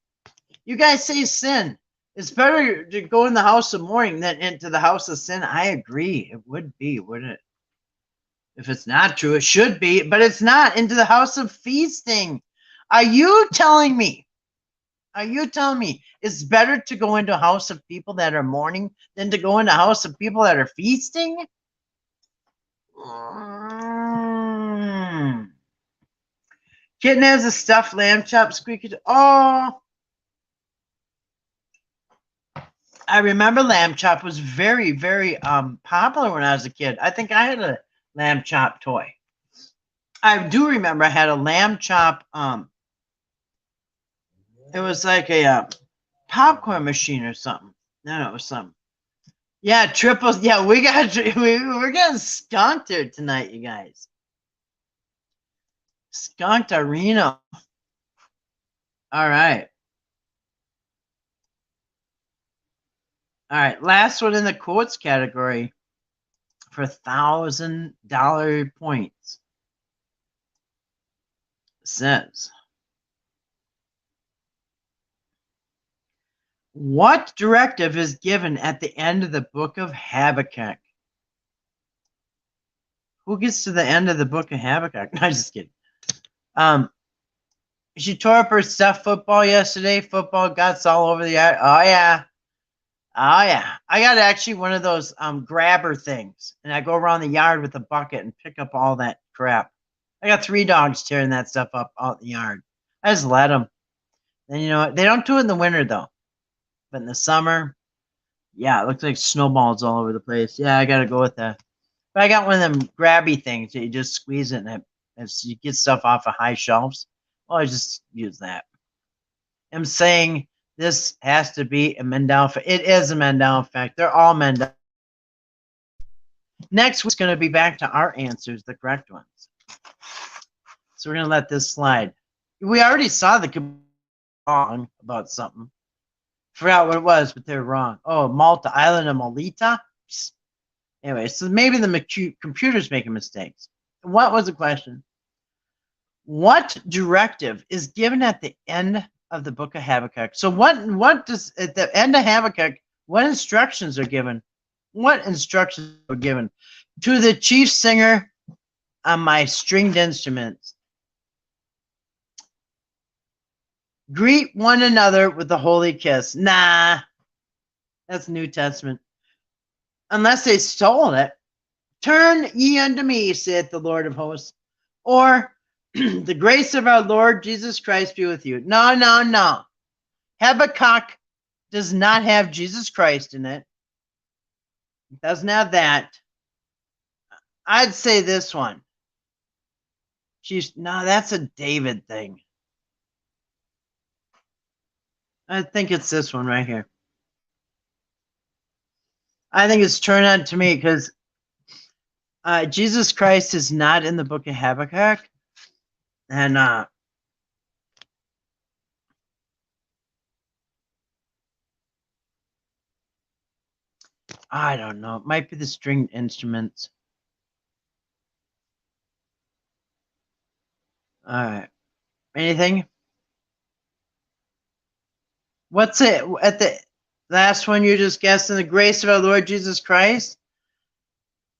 you guys say sin. It's better to go in the house of mourning than into the house of sin. I agree. It would be, wouldn't it? If it's not true, it should be, but it's not. Into the house of feasting. Are you telling me? Are you telling me it's better to go into a house of people that are mourning than to go into a house of people that are feasting? Kitten has a stuffed lamb chop squeaky. Oh, I remember lamb chop was very, very popular when I was a kid. I think I had a lamb chop toy. I do remember I had a lamb chop. It was like a popcorn machine or something. No, it was something. Yeah, triples. Yeah, we're getting skunked here tonight, you guys. Skunked Arena. All right. All right. Last one in the quotes category for $1,000 points. Says, what directive is given at the end of the book of Habakkuk? Who gets to the end of the book of Habakkuk? No, I'm just kidding. She tore up her stuffed football yesterday. Football guts all over the yard. Oh, yeah. Oh, yeah. I got actually one of those grabber things. And I go around the yard with a bucket and pick up all that crap. I got 3 dogs tearing that stuff up out in the yard. I just let them. And you know what? They don't do it in the winter, though. But in the summer, yeah, it looks like snowballs all over the place. Yeah, I got to go with that. But I got one of them grabby things that you just squeeze it and you get stuff off of high shelves. Well, I just use that. I'm saying this has to be a Mandela effect. It is a Mandela effect. They're all Mandela. Next week's going to be back to our answers, the correct ones. So we're going to let this slide. We already saw the wrong about something. Forgot what it was, but they're wrong. Oh, Malta, island of Malta. Anyway, so maybe the computer's making mistakes. What was the question? What directive is given at the end of the book of Habakkuk? So what does, at the end of Habakkuk, what instructions are given? What instructions are given to the chief singer on my stringed instruments? Greet one another with a holy kiss. Nah, that's New Testament. Unless they stole it. Turn ye unto me, saith the Lord of hosts. Or the grace of our Lord Jesus Christ be with you. No, no, no. Habakkuk does not have Jesus Christ in it. It doesn't have that. I'd say this one. No, that's a David thing. I think it's this one right here. I think it's turned on to me because Jesus Christ is not in the book of Habakkuk. And I don't know. It might be the stringed instruments. All right. Anything? What's it at the last one? You're just guessing the grace of our Lord Jesus Christ.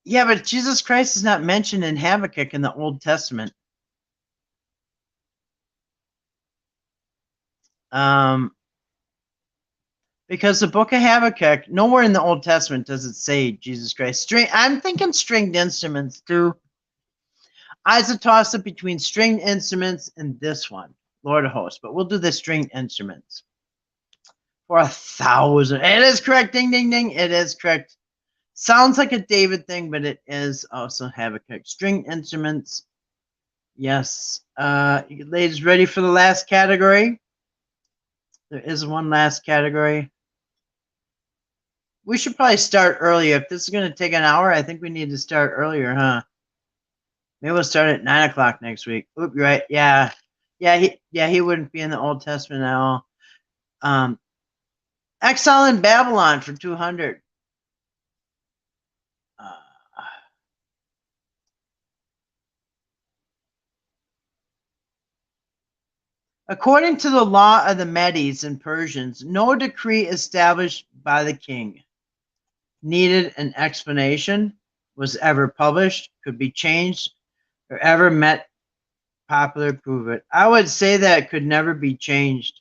Yeah, but Jesus Christ is not mentioned in Habakkuk in the Old Testament. Because the book of Habakkuk, nowhere in the Old Testament does it say Jesus Christ. I'm thinking stringed instruments too. It's a toss up between stringed instruments and this one, Lord of Hosts. But we'll do the stringed instruments for 1,000. It is correct. Ding, ding, ding. It is correct. Sounds like a David thing, but it is also Habakkuk. Stringed instruments. Yes. Ladies, ready for the last category? There is one last category. We should probably start earlier. If this is going to take an hour, I think we need to start earlier, huh? Maybe we'll start at 9 o'clock next week. Oop, you're right. Yeah. He wouldn't be in the Old Testament at all. Exile in Babylon for 200. According to the law of the Medes and Persians, no decree established by the king needed an explanation, was ever published, could be changed, or ever met popular approval. I would say that it could never be changed.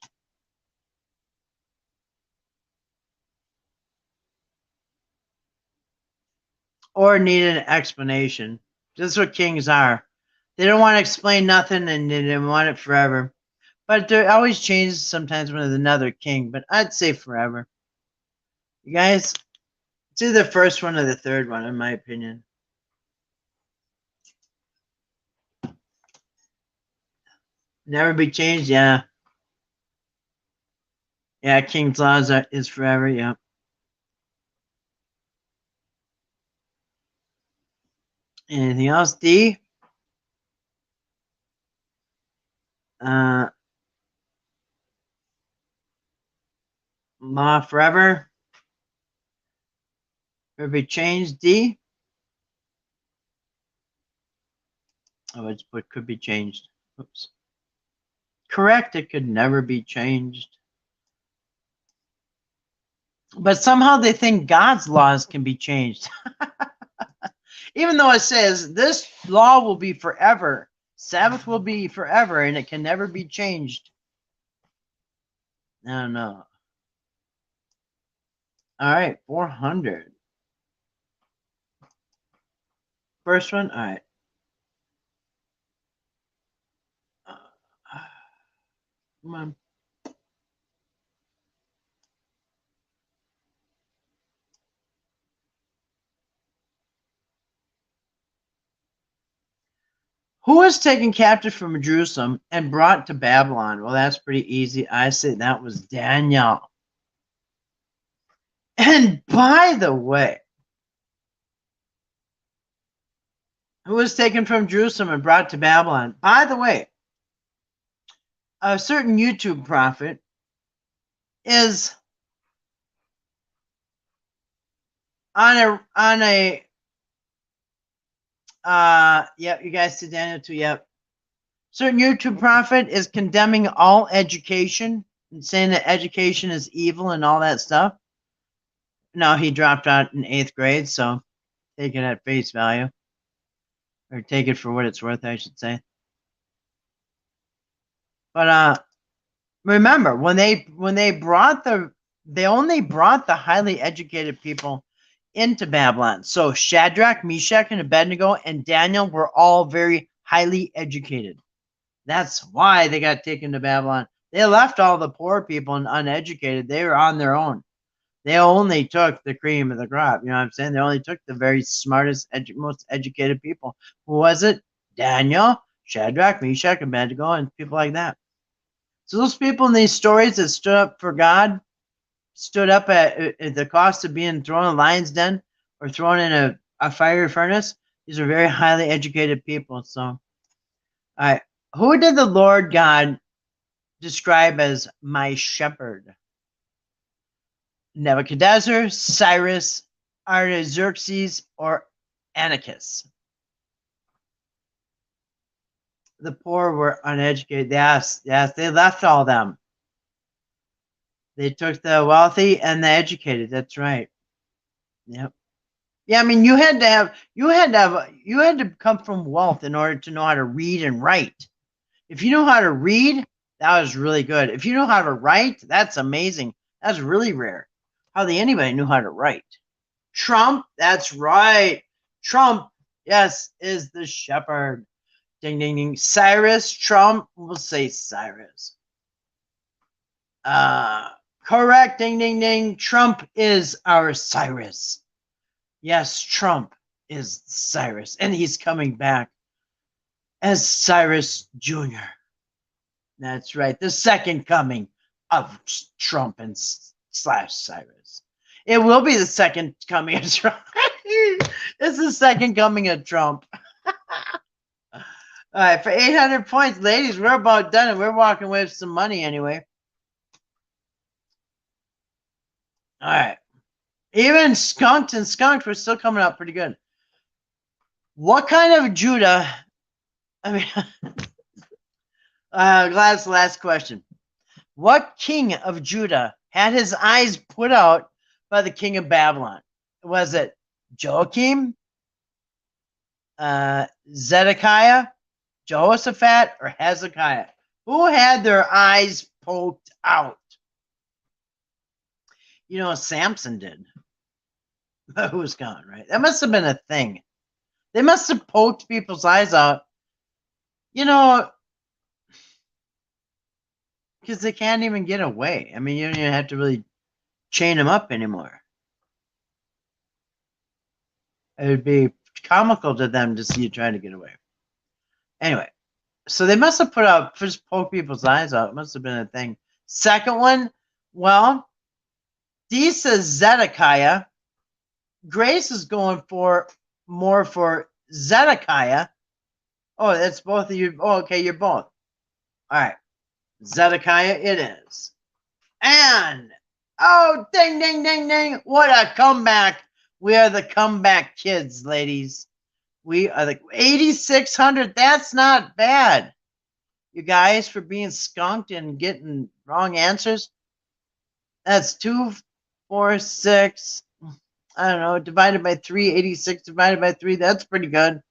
Or needed an explanation. This is what kings are. They don't want to explain nothing and they want it forever. But there always changes sometimes when there's another king. But I'd say forever. You guys, it's either the first one or the third one, in my opinion. Never be changed, yeah. Yeah, King's Laws is forever, yeah. Anything else, D? Law forever. Never be changed, D? Oh, it's what could be changed. Oops. Correct, it could never be changed. But somehow they think God's laws can be changed. Even though it says this law will be forever, Sabbath will be forever, and it can never be changed. I don't know. All right, 400. First one, all right. Come on. Who was taken captive from Jerusalem and brought to Babylon? Well, that's pretty easy. I say that was Daniel. And by the way, who was taken from Jerusalem and brought to Babylon. By the way, a certain YouTube prophet is on a yep, you guys see Daniel too, yep. Certain YouTube prophet is condemning all education and saying that education is evil and all that stuff. No, he dropped out in 8th grade, so take it at face value. Or take it for what it's worth, I should say. But remember, when they brought they only brought the highly educated people into Babylon. So Shadrach, Meshach, and Abednego and Daniel were all very highly educated. That's why they got taken to Babylon. They left all the poor people and uneducated. They were on their own. They only took the cream of the crop. You know what I'm saying? They only took the very smartest, most educated people. Who was it? Daniel, Shadrach, Meshach, Abednego, and people like that. So those people in these stories that stood up for God, stood up at the cost of being thrown in a lion's den or thrown in a fiery furnace, these are very highly educated people. So, all right. Who did the Lord God describe as my shepherd? Nebuchadnezzar, Cyrus, Artaxerxes, or Antiochus? The poor were uneducated. Yes, they left all them. They took the wealthy and the educated. That's right. Yep. Yeah, I mean, you had to come from wealth in order to know how to read and write. If you know how to read, that was really good. If you know how to write, that's amazing. That's really rare. Hardly anybody knew how to write. Trump, that's right. Trump, yes, is the shepherd. Ding, ding, ding. Cyrus, Trump, we'll say Cyrus. Correct, ding, ding, ding. Trump is our Cyrus. Yes, Trump is Cyrus, and he's coming back as Cyrus Jr. That's right, the second coming of Trump and slash Cyrus. It will be the second coming of Trump. It's the second coming of Trump. All right, for 800 points, ladies, we're about done, and we're walking away with some money anyway. All right. Even skunked, we're still coming up pretty good. What kind of Judah? I mean, that's the last question. What king of Judah had his eyes put out by the king of Babylon? Was it Joachim, Zedekiah, Jehoshaphat, or Hezekiah? Who had their eyes poked out? You know, Samson did. But who's gone, right? That must have been a thing. They must have poked people's eyes out. You know, because they can't even get away. I mean, you don't even have to really chain them up anymore. It would be comical to them to see you trying to get away. Anyway, so they must have put out, just poke people's eyes out. It must have been a thing. Second one, well, D says Zedekiah. Grace is going for more for Zedekiah. Oh, that's both of you. Oh, okay, you're both. All right. Zedekiah it is. And, oh, ding, ding, ding, ding. What a comeback. We are the comeback kids, ladies. We are the 8,600. That's not bad. You guys, for being skunked and getting wrong answers. That's 2, 4, 6. I don't know, divided by 3, 86 divided by 3. That's pretty good.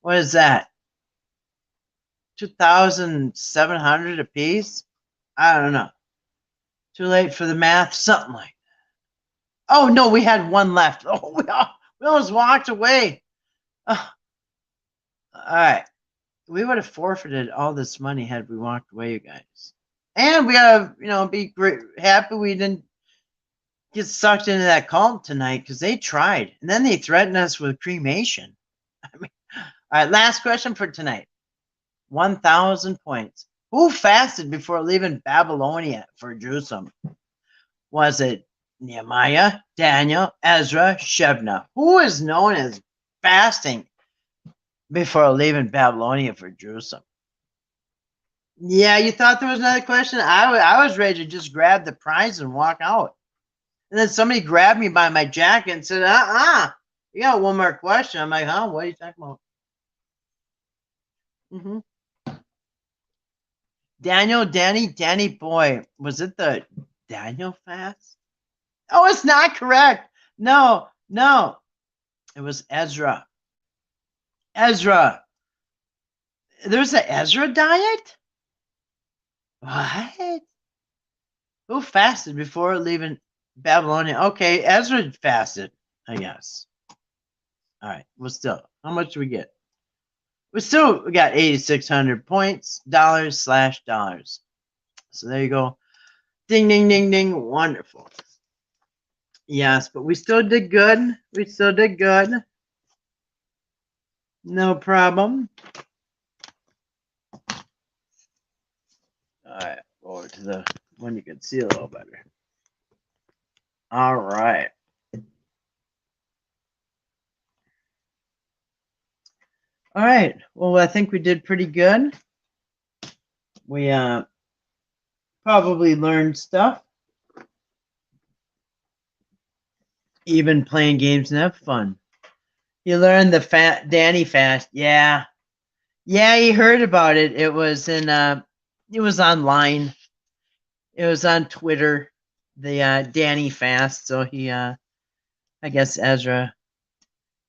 What is that? 2,700 a piece? I don't know. Too late for the math? Something like that. Oh, no, we had one left. Oh, we almost walked away. Oh. All right. We would have forfeited all this money had we walked away, you guys. And we gotta, be great, happy we didn't get sucked into that cult tonight, because they tried. And then they threatened us with cremation. I mean, all right, last question for tonight. 1,000 points. Who fasted before leaving Babylonia for Jerusalem? Was it Nehemiah, Daniel, Ezra, Shebna? Who is known as fasting? before leaving Babylonia for Jerusalem. Yeah, you thought there was another question? I was ready to just grab the prize and walk out. And then somebody grabbed me by my jacket and said, you got one more question. I'm like, huh? What are you talking about? Mm-hmm. Danny, boy, was it the Daniel fast? Oh, it's not correct. No. It was Ezra. There's an Ezra diet? What? Who fasted before leaving Babylonia? Okay, Ezra fasted, I guess. All right. Well, still, how much do we get? We got 8,600 points, dollars. So there you go. Ding, ding, ding, ding. Wonderful. Yes, but we still did good. No problem. All right. Over to the one you can see a little better. All right. All right. Well, I think we did pretty good. We probably learned stuff. Even playing games and have fun. You learned the Danny fast. Yeah. Yeah, he heard about it. It was it was online. It was on Twitter. The Danny fast. So he I guess Ezra.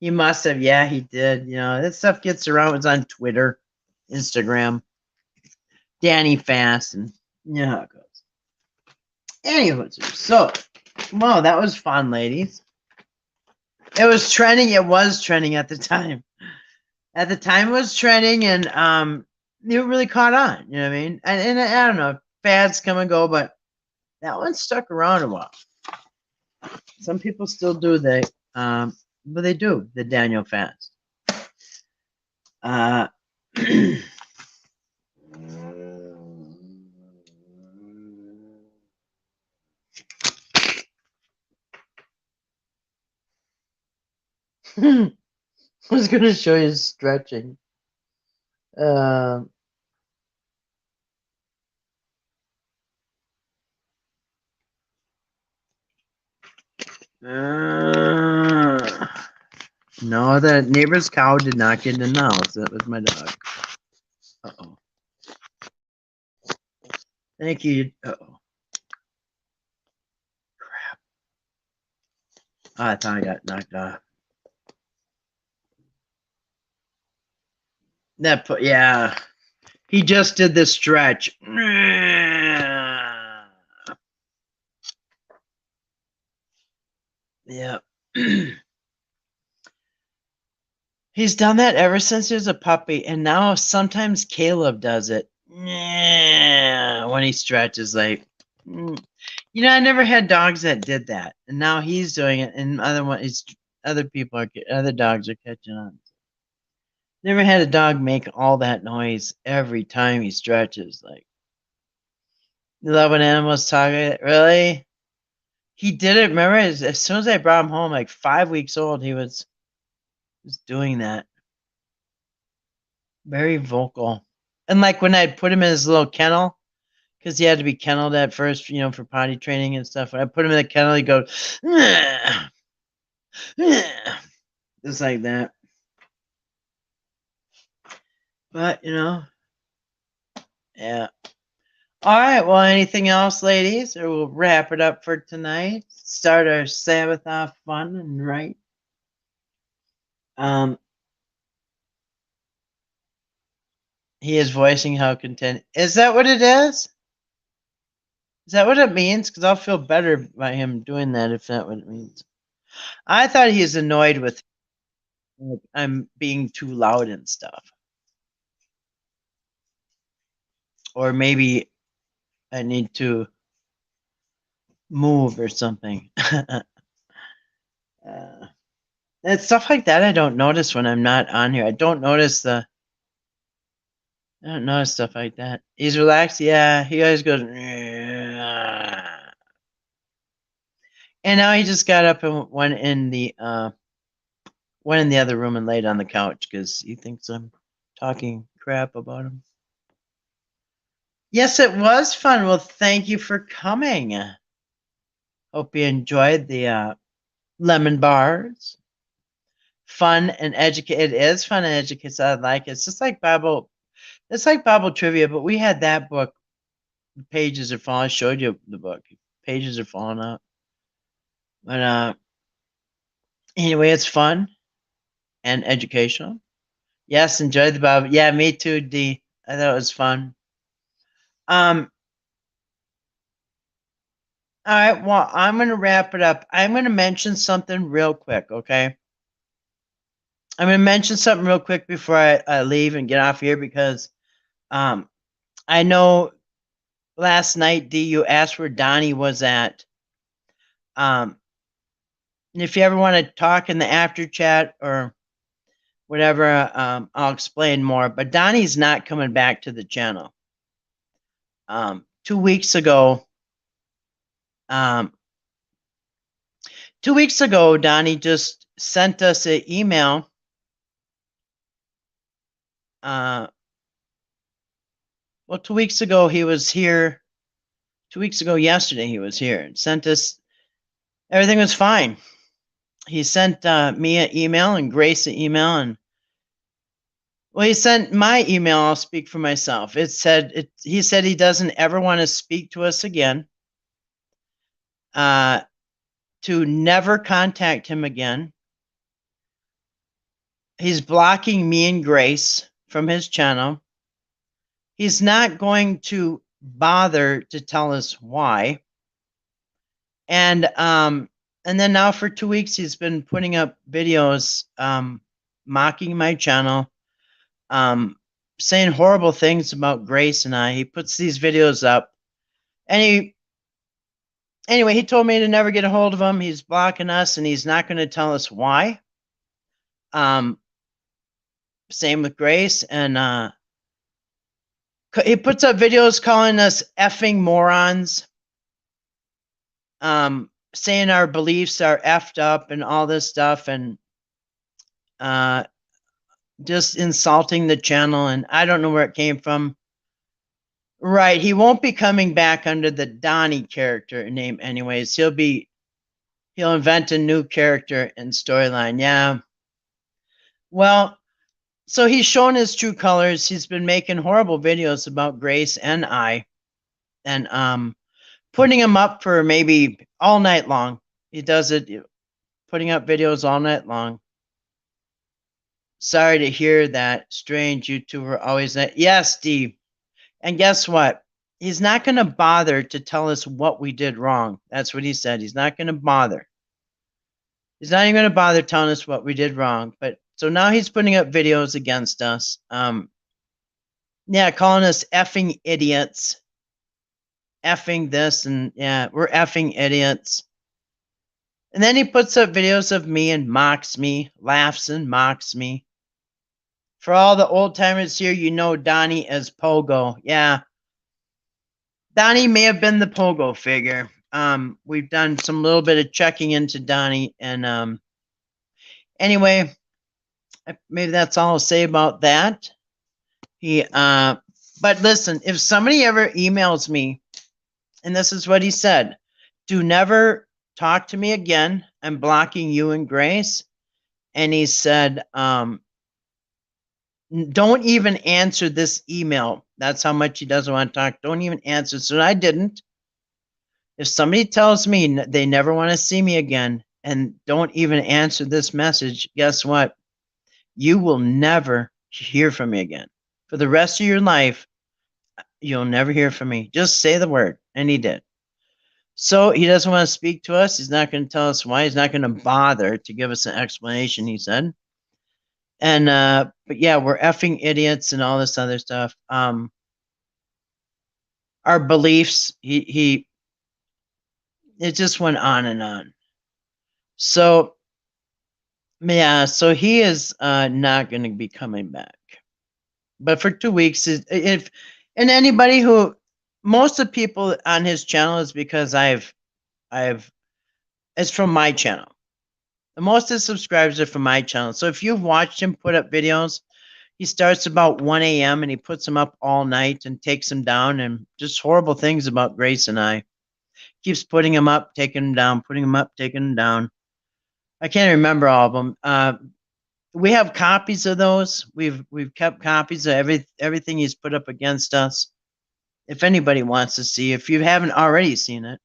He must have. Yeah, he did. You know, that stuff gets around. It's on Twitter, Instagram. Danny fast, and you know how it goes. Anyway, so wow, that was fun, ladies. It was trending. It was trending at the time. At the time, it was trending, and it really caught on. You know what I mean? And I don't know, fads come and go, but that one stuck around a while. Some people still do but they do the Daniel fast. I was going to show you stretching. No, the neighbor's cow did not get in the house. That was my dog. Uh-oh. Thank you. Uh-oh. Crap. Oh, I thought I got knocked off. Yeah. He just did this stretch. Yeah. He's done that ever since he was a puppy, and now sometimes Caleb does it. When he stretches, like, you know, I never had dogs that did that, and now he's doing it, and other dogs are catching on. Never had a dog make all that noise every time he stretches. Like, you love when animals talk. Really? He did it. Remember, as soon as I brought him home, like 5 weeks old, he was doing that. Very vocal. And like when I put him in his little kennel, because he had to be kenneled at first, you know, for potty training and stuff. When I put him in the kennel, he'd go, just like that. But, you know, yeah. All right. Well, anything else, ladies? Or we'll wrap it up for tonight. Start our Sabbath off fun and right. He is voicing how content. Is that what it is? Is that what it means? Because I'll feel better by him doing that if that's what it means. I thought he's annoyed with like, I'm being too loud and stuff. Or maybe I need to move or something. And stuff like that I don't notice when I'm not on here. I don't notice stuff like that. He's relaxed. Yeah, he always goes. And now he just got up and went in the went in the other room and laid on the couch because he thinks I'm talking crap about him. Yes, it was fun. Well, thank you for coming. Hope you enjoyed the lemon bars. Fun and educated. It is fun and educated. So I like it. It's just like Bible. It's like Bible trivia, but we had that book. Pages are falling. I showed you the book. Pages are falling out. But anyway, it's fun and educational. Yes, enjoyed the Bible. Yeah, me too, D. I thought it was fun. All right, well, I'm going to wrap it up. I'm going to mention something real quick, okay? I'm going to mention something real quick before I leave and get off here because I know last night, D, you asked where Donnie was at. And if you ever want to talk in the after chat or whatever, I'll explain more. But Donnie's not coming back to the channel. 2 weeks ago, 2 weeks ago, Donnie just sent us an email. Well, 2 weeks ago he was here. 2 weeks ago yesterday he was here and sent us. Everything was fine. He sent me an email and Grace an email, and well, he sent my email. I'll speak for myself. It said he said he doesn't ever want to speak to us again. To never contact him again. He's blocking me and Grace from his channel. He's not going to bother to tell us why. And then now for 2 weeks he's been putting up videos mocking my channel, saying horrible things about Grace and I. He puts these videos up, and anyway, he told me to never get a hold of him. He's blocking us, and he's not going to tell us why. Same with Grace, and he puts up videos calling us effing morons, saying our beliefs are effed up and all this stuff, and just insulting the channel, and I don't know where it came from. Right, he won't be coming back under the Donnie character name anyways. He'll invent a new character and storyline. Yeah. Well, so he's shown his true colors. He's been making horrible videos about Grace and I, and putting them up for maybe all night long. He does it, putting up videos all night long. Sorry to hear that. Strange, you two were always that. Yes, Steve. And guess what? He's not going to bother to tell us what we did wrong. That's what he said. He's not going to bother. He's not even going to bother telling us what we did wrong. But so now he's putting up videos against us. Yeah, calling us effing idiots. Effing this, and yeah, we're effing idiots. And then he puts up videos of me and mocks me, laughs and mocks me. For all the old timers here, you know Donnie as Pogo. Yeah. Donnie may have been the Pogo figure. We've done some little bit of checking into Donnie, and anyway, maybe that's all I'll say about that. But listen, if somebody ever emails me, and this is what he said, do never talk to me again. I'm blocking you and Grace. And he said, don't even answer this email. That's how much he doesn't want to talk. Don't even answer. So I didn't. If somebody tells me they never want to see me again and don't even answer this message, guess what? You will never hear from me again. For the rest of your life, you'll never hear from me. Just say the word. And he did. So he doesn't want to speak to us. He's not going to tell us why. He's not going to bother to give us an explanation, he said. And but yeah, we're effing idiots and all this other stuff. Our beliefs, it just went on and on. So yeah, so he is not going to be coming back. But for 2 weeks, and anybody who, most of the people on his channel is because it's from my channel. Most of the subscribers are from my channel. So if you've watched him put up videos, he starts about 1 a.m. and he puts them up all night and takes them down, and just horrible things about Grace and I. Keeps putting them up, taking them down, putting them up, taking them down. I can't remember all of them. We have copies of those. We've kept copies of everything he's put up against us. If anybody wants to see, if you haven't already seen it.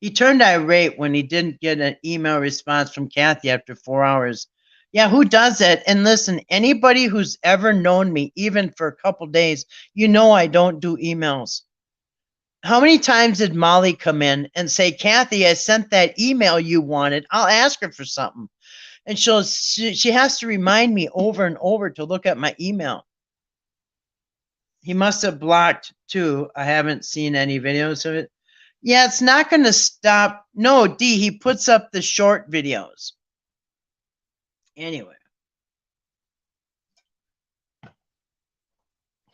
He turned irate when he didn't get an email response from Kathy after 4 hours. Yeah, who does that? And listen, anybody who's ever known me, even for a couple days, you know I don't do emails. How many times did Molly come in and say, Kathy, I sent that email you wanted. I'll ask her for something. And she has to remind me over and over to look at my email. He must have blocked too. I haven't seen any videos of it. Yeah, it's not going to stop. No, D, he puts up the short videos. Anyway.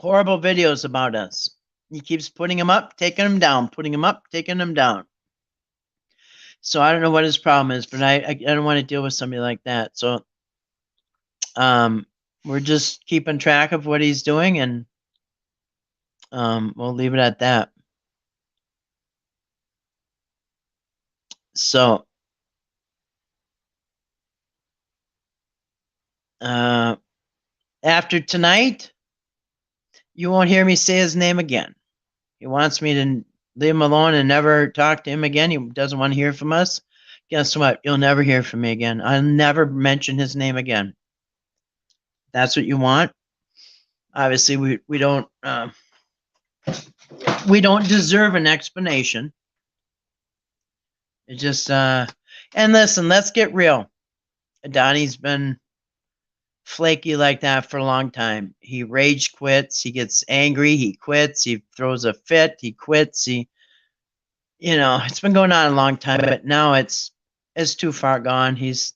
Horrible videos about us. He keeps putting them up, taking them down, putting them up, taking them down. So I don't know what his problem is, but I don't want to deal with somebody like that. So we're just keeping track of what he's doing, and we'll leave it at that. So after tonight, you won't hear me say his name again. He wants me to leave him alone and never talk to him again. He doesn't want to hear from us. Guess what? You'll never hear from me again. I'll never mention his name again. That's what you want. Obviously, we don't deserve an explanation. It just and listen, let's get real. Donnie's been flaky like that for a long time. He rage quits. He gets angry. He quits. He throws a fit. He quits. It's been going on a long time, but now it's too far gone. He's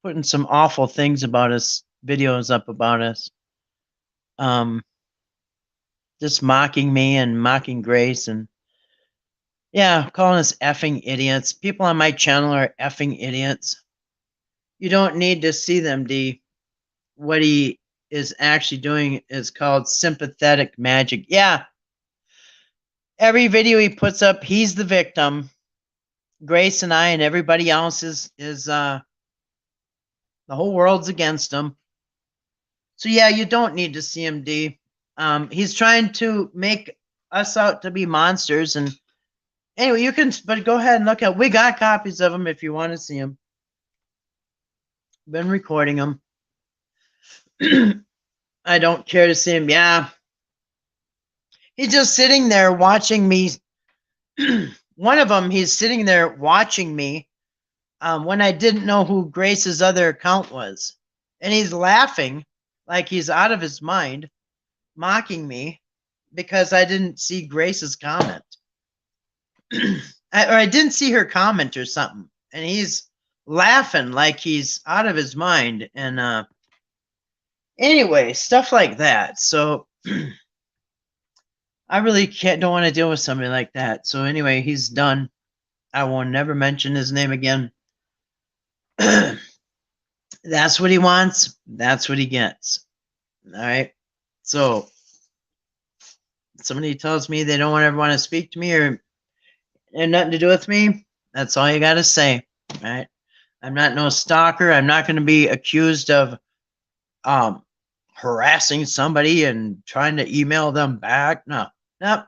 putting some awful things about us, videos up about us. Just mocking me and mocking Grace, and yeah, calling us effing idiots. People on my channel are effing idiots. You don't need to see them, D. What he is actually doing is called sympathetic magic. Yeah. Every video he puts up, he's the victim. Grace and I and everybody else is the whole world's against him. So yeah, you don't need to see him, D. He's trying to make us out to be monsters, and anyway, you can, but go ahead and look at. We got copies of them if you want to see them. Been recording them. I don't care to see him. Yeah, he's just sitting there watching me. One of them, he's sitting there watching me when I didn't know who Grace's other account was, and he's laughing like he's out of his mind, mocking me because I didn't see Grace's comment. I didn't see her comment or something, and he's laughing like he's out of his mind. And anyway, stuff like that. So I really don't want to deal with somebody like that. So anyway, he's done. I will never mention his name again. That's what he wants. That's what he gets. All right. So somebody tells me they don't ever want to speak to me or nothing to do with me, that's all you got to say. All right. I'm not no stalker. I'm not going to be accused of harassing somebody and trying to email them back. No. Nope.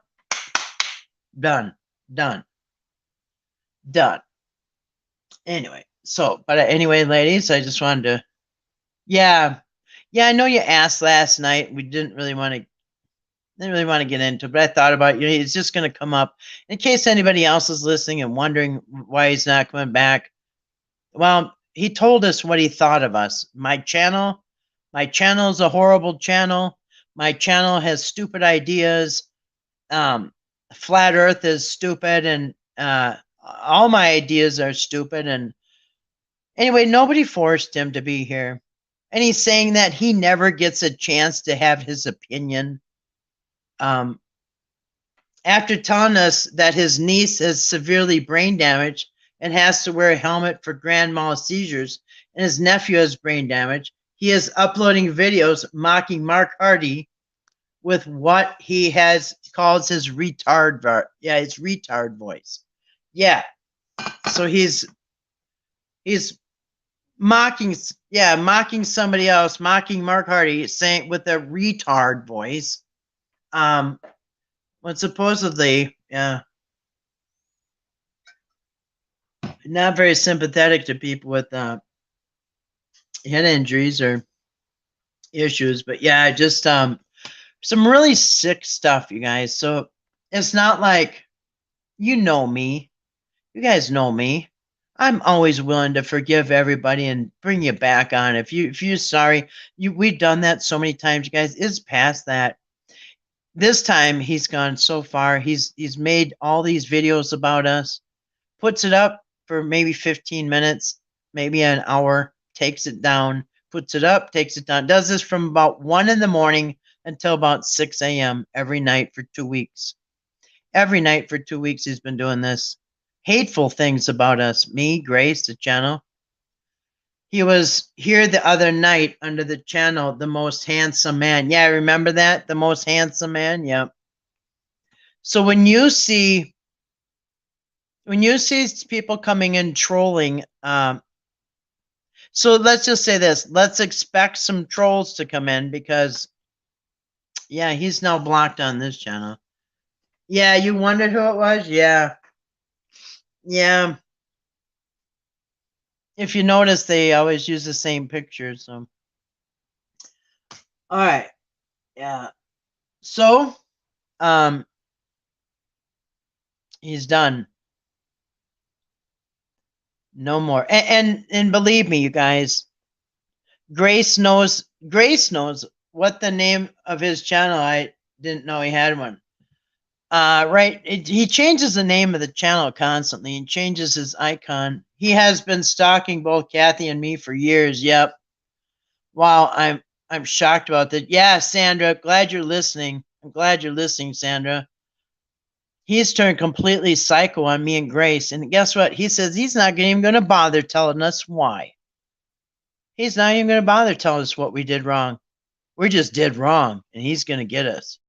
Done. Anyway, but anyway, ladies, I just wanted to, yeah, I know you asked last night. We didn't really want to get into it, but I thought about it. It's just going to come up in case anybody else is listening and wondering why he's not coming back. Well, he told us what he thought of us. My channel is a horrible channel. My channel has stupid ideas. Flat Earth is stupid, and all my ideas are stupid. And anyway, nobody forced him to be here. And he's saying that he never gets a chance to have his opinion. After telling us that his niece has severely brain damaged, and has to wear a helmet for grand mal seizures, and his nephew has brain damage. He is uploading videos mocking Mark Hardy with what he has calls his retard his retard voice. Yeah. So he's mocking somebody else, mocking Mark Hardy, saying with a retard voice. When supposedly, not very sympathetic to people with head injuries or issues, but yeah, just some really sick stuff, you guys. So it's not like, you know me, you guys know me. I'm always willing to forgive everybody and bring you back on. If you're sorry, we've done that so many times, you guys. It's past that. This time he's gone so far. He's made all these videos about us, puts it up for maybe 15 minutes, maybe an hour, takes it down, puts it up, takes it down. Does this from about 1 in the morning until about 6 a.m. every night for 2 weeks. Every night for 2 weeks he's been doing this. Hateful things about us. Me, Grace, the channel. He was here the other night under the channel, The Most Handsome Man. Yeah, remember that? The Most Handsome Man? Yeah. So when you see people coming in trolling, so let's just say this. Let's expect some trolls to come in because, yeah, he's now blocked on this channel. Yeah, you wondered who it was? Yeah. Yeah. If you notice, they always use the same picture. So, all right. Yeah. So, he's done. No more. And believe me, you guys, Grace knows what the name of his channel. I didn't know he had one. Right. He changes the name of the channel constantly and changes his icon. He has been stalking both Kathy and me for years. Yep. Wow. I'm shocked about that. Yeah, Sandra, glad you're listening. I'm glad you're listening, Sandra. He's turned completely psycho on me and Grace. And guess what? He says he's not even going to bother telling us why. He's not even going to bother telling us what we did wrong. We just did wrong, and he's going to get us.